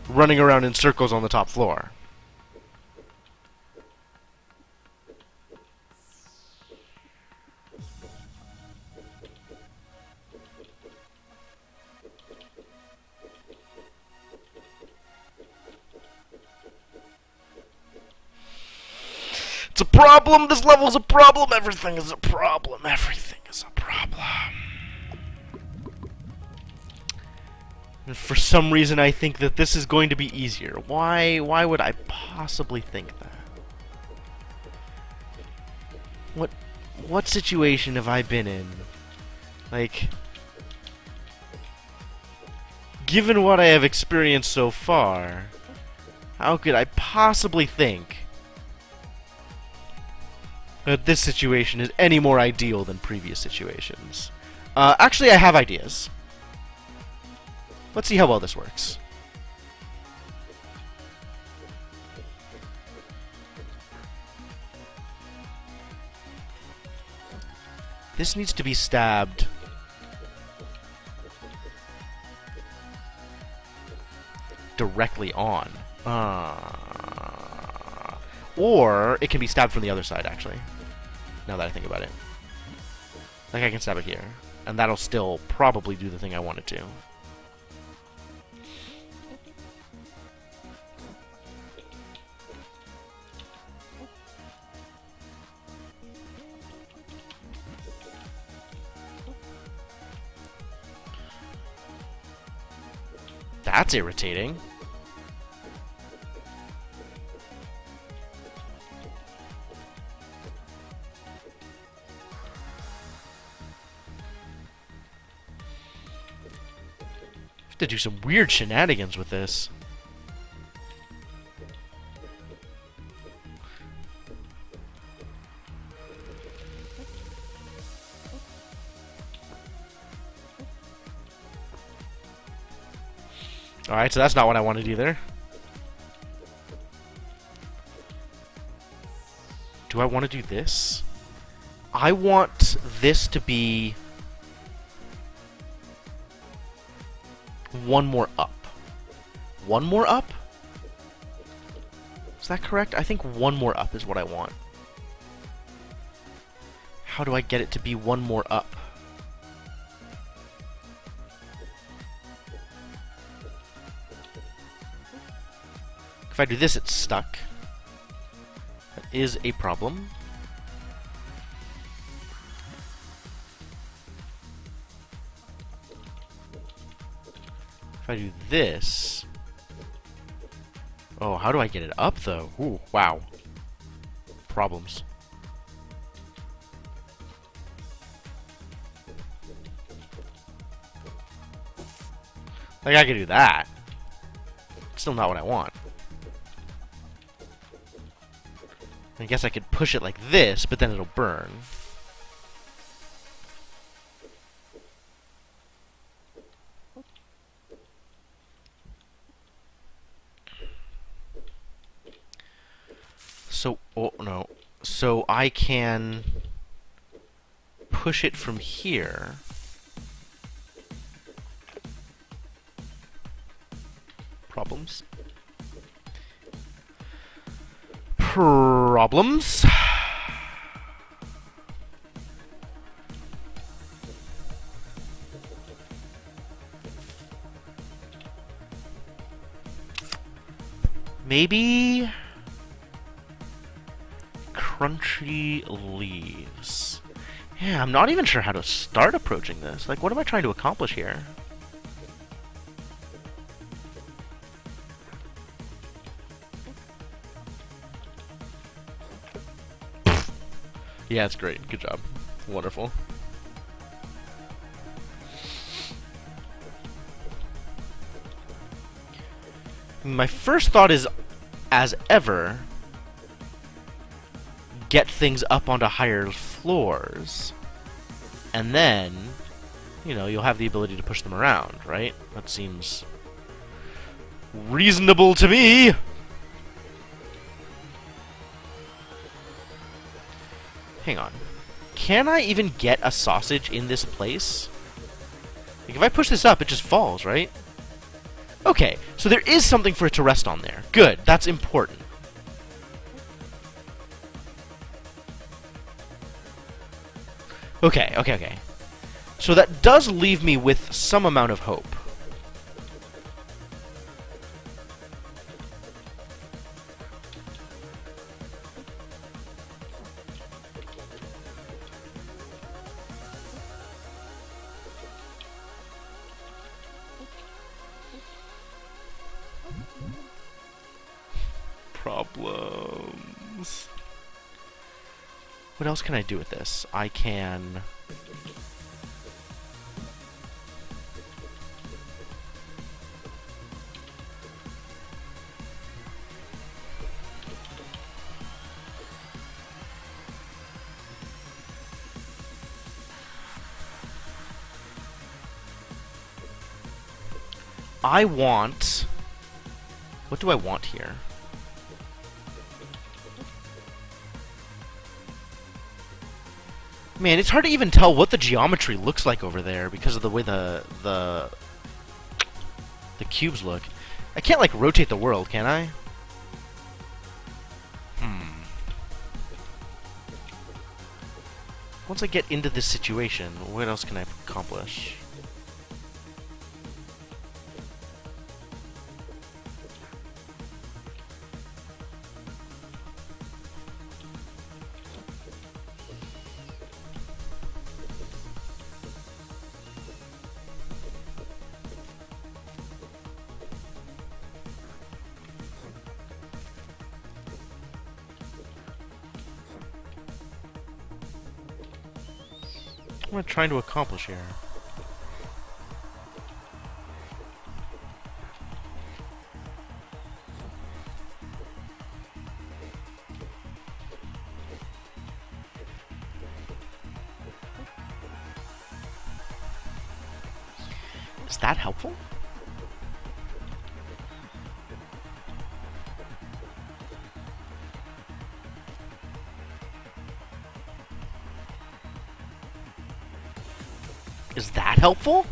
running around in circles on the top floor. It's a problem! This level's a problem! Everything is a problem! Everything is a problem! And for some reason I think that this is going to be easier. Why would I possibly think that? What situation have I been in? Like, given what I have experienced so far, how could I possibly think that this situation is any more ideal than previous situations? Actually, I have ideas. Let's see how well this works. This needs to be stabbed directly on. Or it can be stabbed from the other side, actually. Now that I think about it. Like, I can stab it here. And that'll still probably do the thing I want it to. That's irritating. Have to do some weird shenanigans with this. Alright, so that's not what I wanted either. Do I want to do this? I want this to be one more up. One more up? Is that correct? I think one more up is what I want. How do I get it to be one more up? If I do this, it's stuck. That is a problem. If I do this... Oh, how do I get it up, though? Ooh, wow. Problems. Like, I could do that. Still not what I want. I guess I could push it like this, but then it'll burn. So, oh no. So I can push it from here. Problems. Problems. Maybe crunchy leaves. Yeah, I'm not even sure how to start approaching this. Like, what am I trying to accomplish here? Yeah, it's great. Good job. Wonderful. My first thought is, as ever, get things up onto higher floors. And then, you know, you'll have the ability to push them around, right? That seems reasonable to me! Hang on. Can I even get a sausage in this place? Like, if I push this up, it just falls, right? Okay, so there is something for it to rest on there. Good, that's important. Okay, okay, okay. So that does leave me with some amount of hope. Problems. What else can I do with this? I can... I want... What do I want here? Man, it's hard to even tell what the geometry looks like over there because of the way the cubes look. I can't, like, rotate the world, can I? Once I get into this situation, what else can I accomplish? What am I trying to accomplish here? Is that helpful? Is that helpful?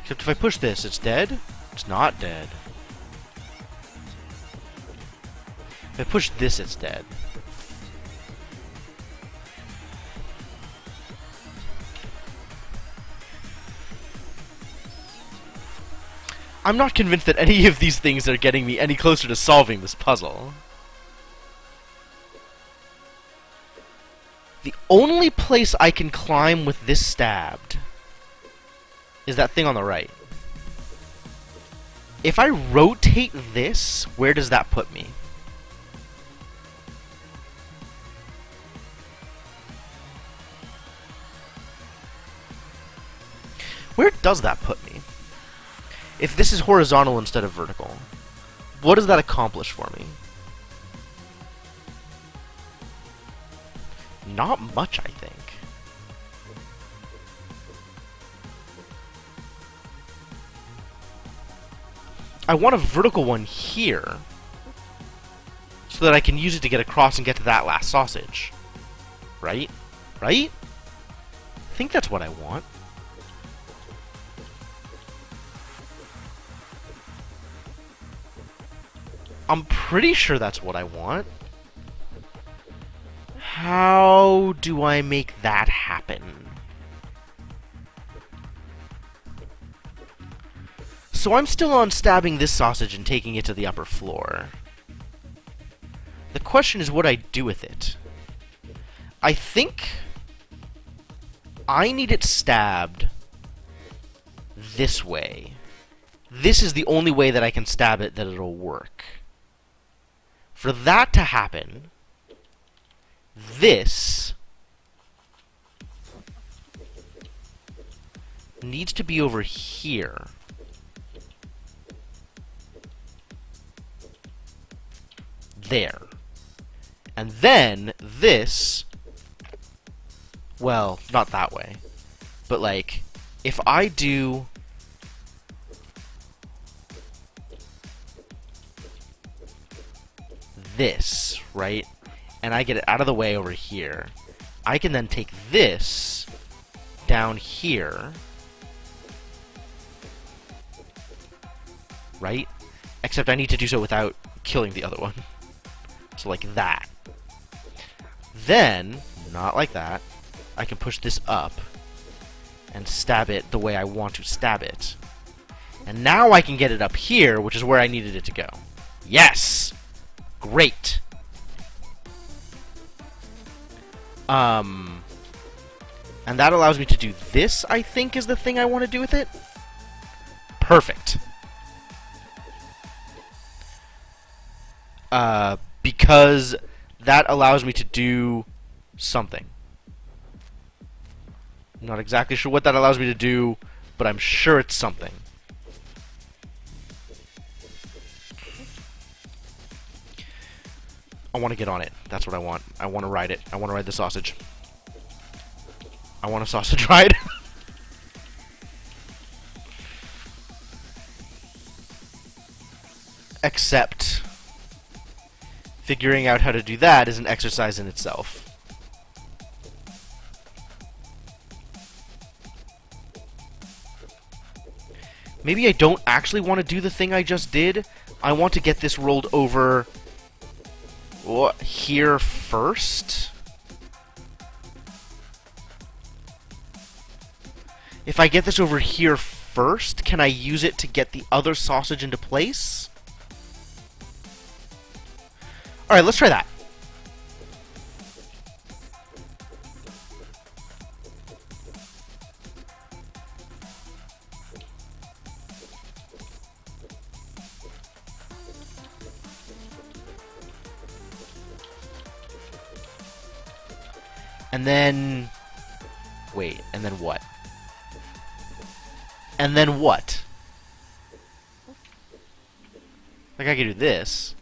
Except if I push this, it's dead? It's not dead. If I push this, it's dead. I'm not convinced that any of these things are getting me any closer to solving this puzzle. The only place I can climb with this stabbed is that thing on the right. If I rotate this, where does that put me? Where does that put me? If this is horizontal instead of vertical, what does that accomplish for me? Not much, I think. I want a vertical one here, so that I can use it to get across and get to that last sausage. Right? Right? I think that's what I want. I'm pretty sure that's what I want. How do I make that happen? So I'm still on stabbing this sausage and taking it to the upper floor. The question is what I do with it. I think I need it stabbed this way. This is the only way that I can stab it that it'll work. For that to happen, this needs to be over here. There. And then this, well, not that way, but like, if I do this, right? And I get it out of the way over here. I can then take this down here, right? Except I need to do so without killing the other one. So like that. Then, not like that, I can push this up and stab it the way I want to stab it. And now I can get it up here, which is where I needed it to go. Yes! Great! And that allows me to do this, I think, is the thing I want to do with it. Perfect. Because that allows me to do something. I'm not exactly sure what that allows me to do, but I'm sure it's something. I want to get on it. That's what I want. I want to ride it. I want to ride the sausage. I want a sausage ride. Except, figuring out how to do that is an exercise in itself. Maybe I don't actually want to do the thing I just did. I want to get this rolled over here first. If I get this over here first, can I use it to get the other sausage into place? Alright, let's try that. And then... wait, and then what? And then what? Like, I could do this.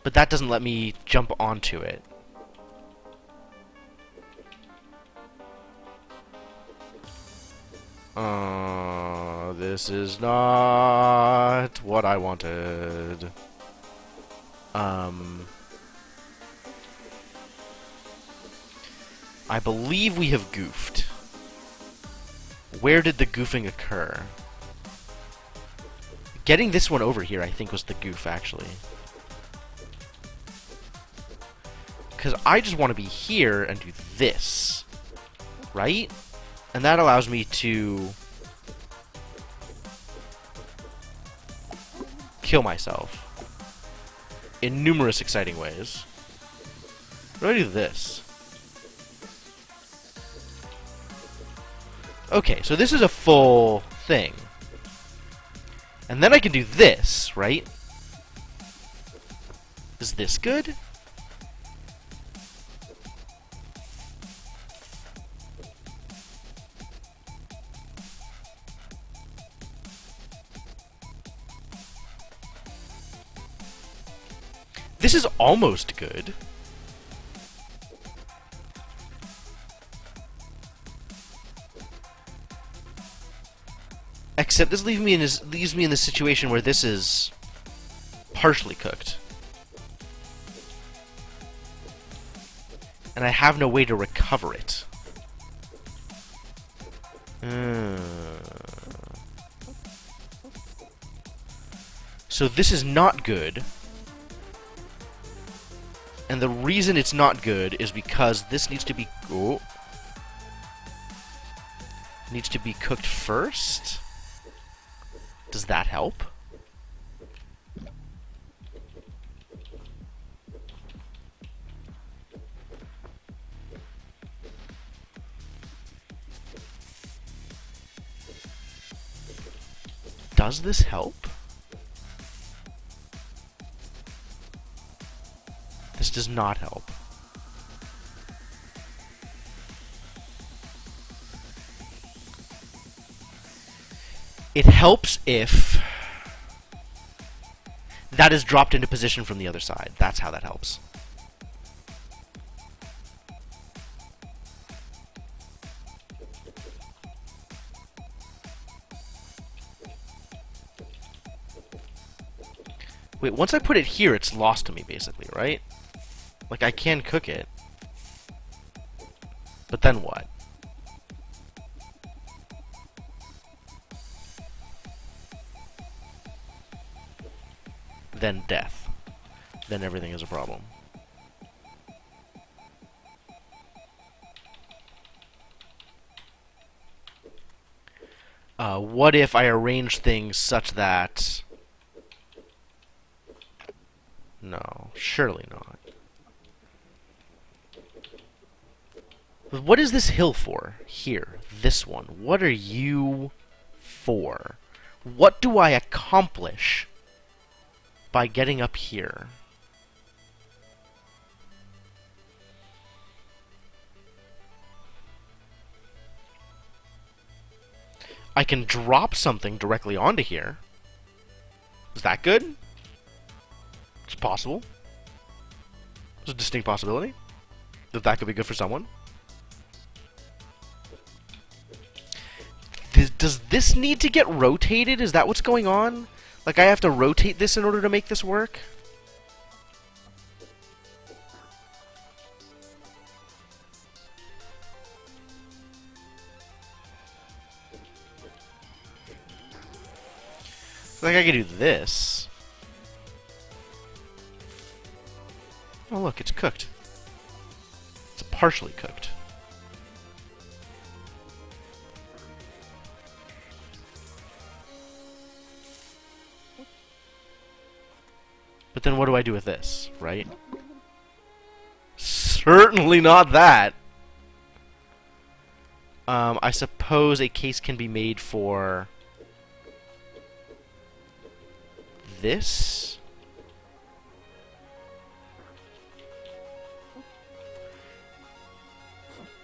But that doesn't let me jump onto it. This is not what I wanted. I believe we have goofed. Where did the goofing occur? Getting this one over here, I think, was the goof, actually. Because I just want to be here and do this. Right? And that allows me to kill myself in numerous exciting ways. What do I do this? Okay, so this is a full thing. And then I can do this, right? Is this good? This is almost good. Except this leaves me in this situation where this is partially cooked. And I have no way to recover it. So this is not good. And the reason it's not good is because this needs to be... oh. Needs to be cooked first? Does that help? Does this help? This does not help. It helps if that is dropped into position from the other side. That's how that helps. Wait, once I put it here, it's lost to me, basically, right? Like, I can cook it. But then what? Then death. Then everything is a problem. What if I arrange things such that... No, surely not. What is this hill for? Here, this one. What are you for? What do I accomplish by getting up here? I can drop something directly onto here. Is that good? possible. There's a distinct possibility that that could be good for someone. Does this need to get rotated? Is that what's going on? Like, I have to rotate this in order to make this work? Like, I could do this. Oh, look, it's cooked. It's partially cooked. But then what do I do with this, right? Certainly not that! I suppose a case can be made for this?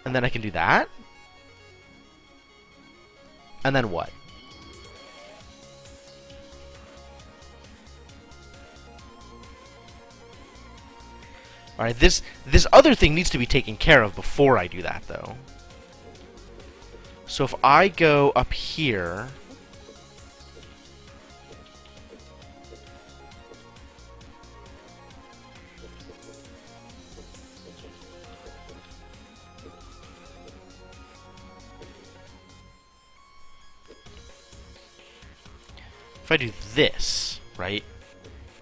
And then I can do that? And then what? Alright, this other thing needs to be taken care of before I do that, though. So if I go up here... If I do this, right?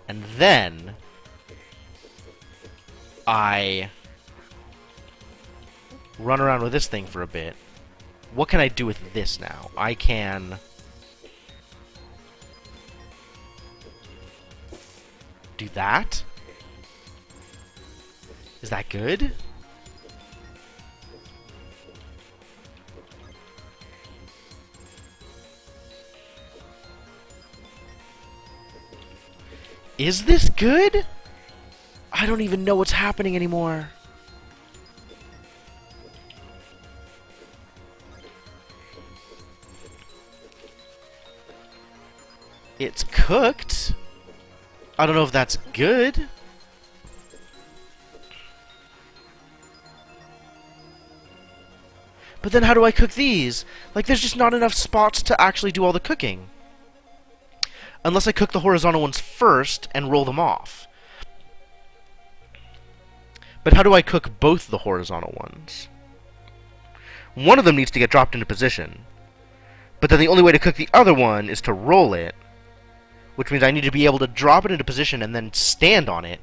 And then I run around with this thing for a bit. What can I do with this now? I can do that? Is that good? Is this good? I don't even know what's happening anymore. It's cooked. I don't know if that's good. But then how do I cook these? Like, there's just not enough spots to actually do all the cooking. Unless I cook the horizontal ones first and roll them off. But how do I cook both the horizontal ones? One of them needs to get dropped into position. But then the only way to cook the other one is to roll it. Which means I need to be able to drop it into position and then stand on it.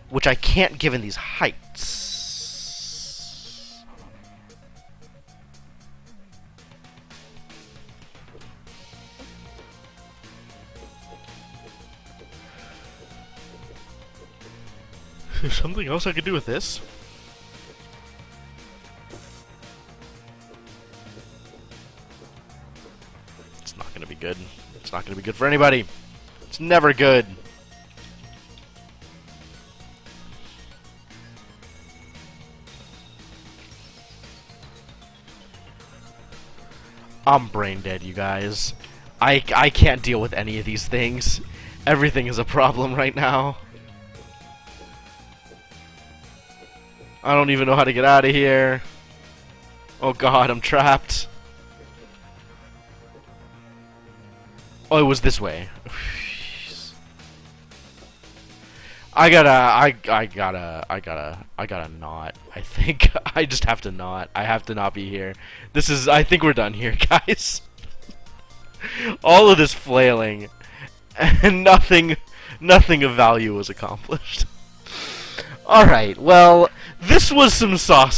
Which I can't given these heights. There's something else I could do with this. It's not going to be good. It's not going to be good for anybody. It's never good. I'm brain dead, you guys. I can't deal with any of these things. Everything is a problem right now. I don't even know how to get out of here. Oh god, I'm trapped. Oh, it was this way. I gotta not. I think I just have to not. I have to not be here. I think we're done here, guys. All of this flailing and nothing of value was accomplished. Alright, well, this was some sausage.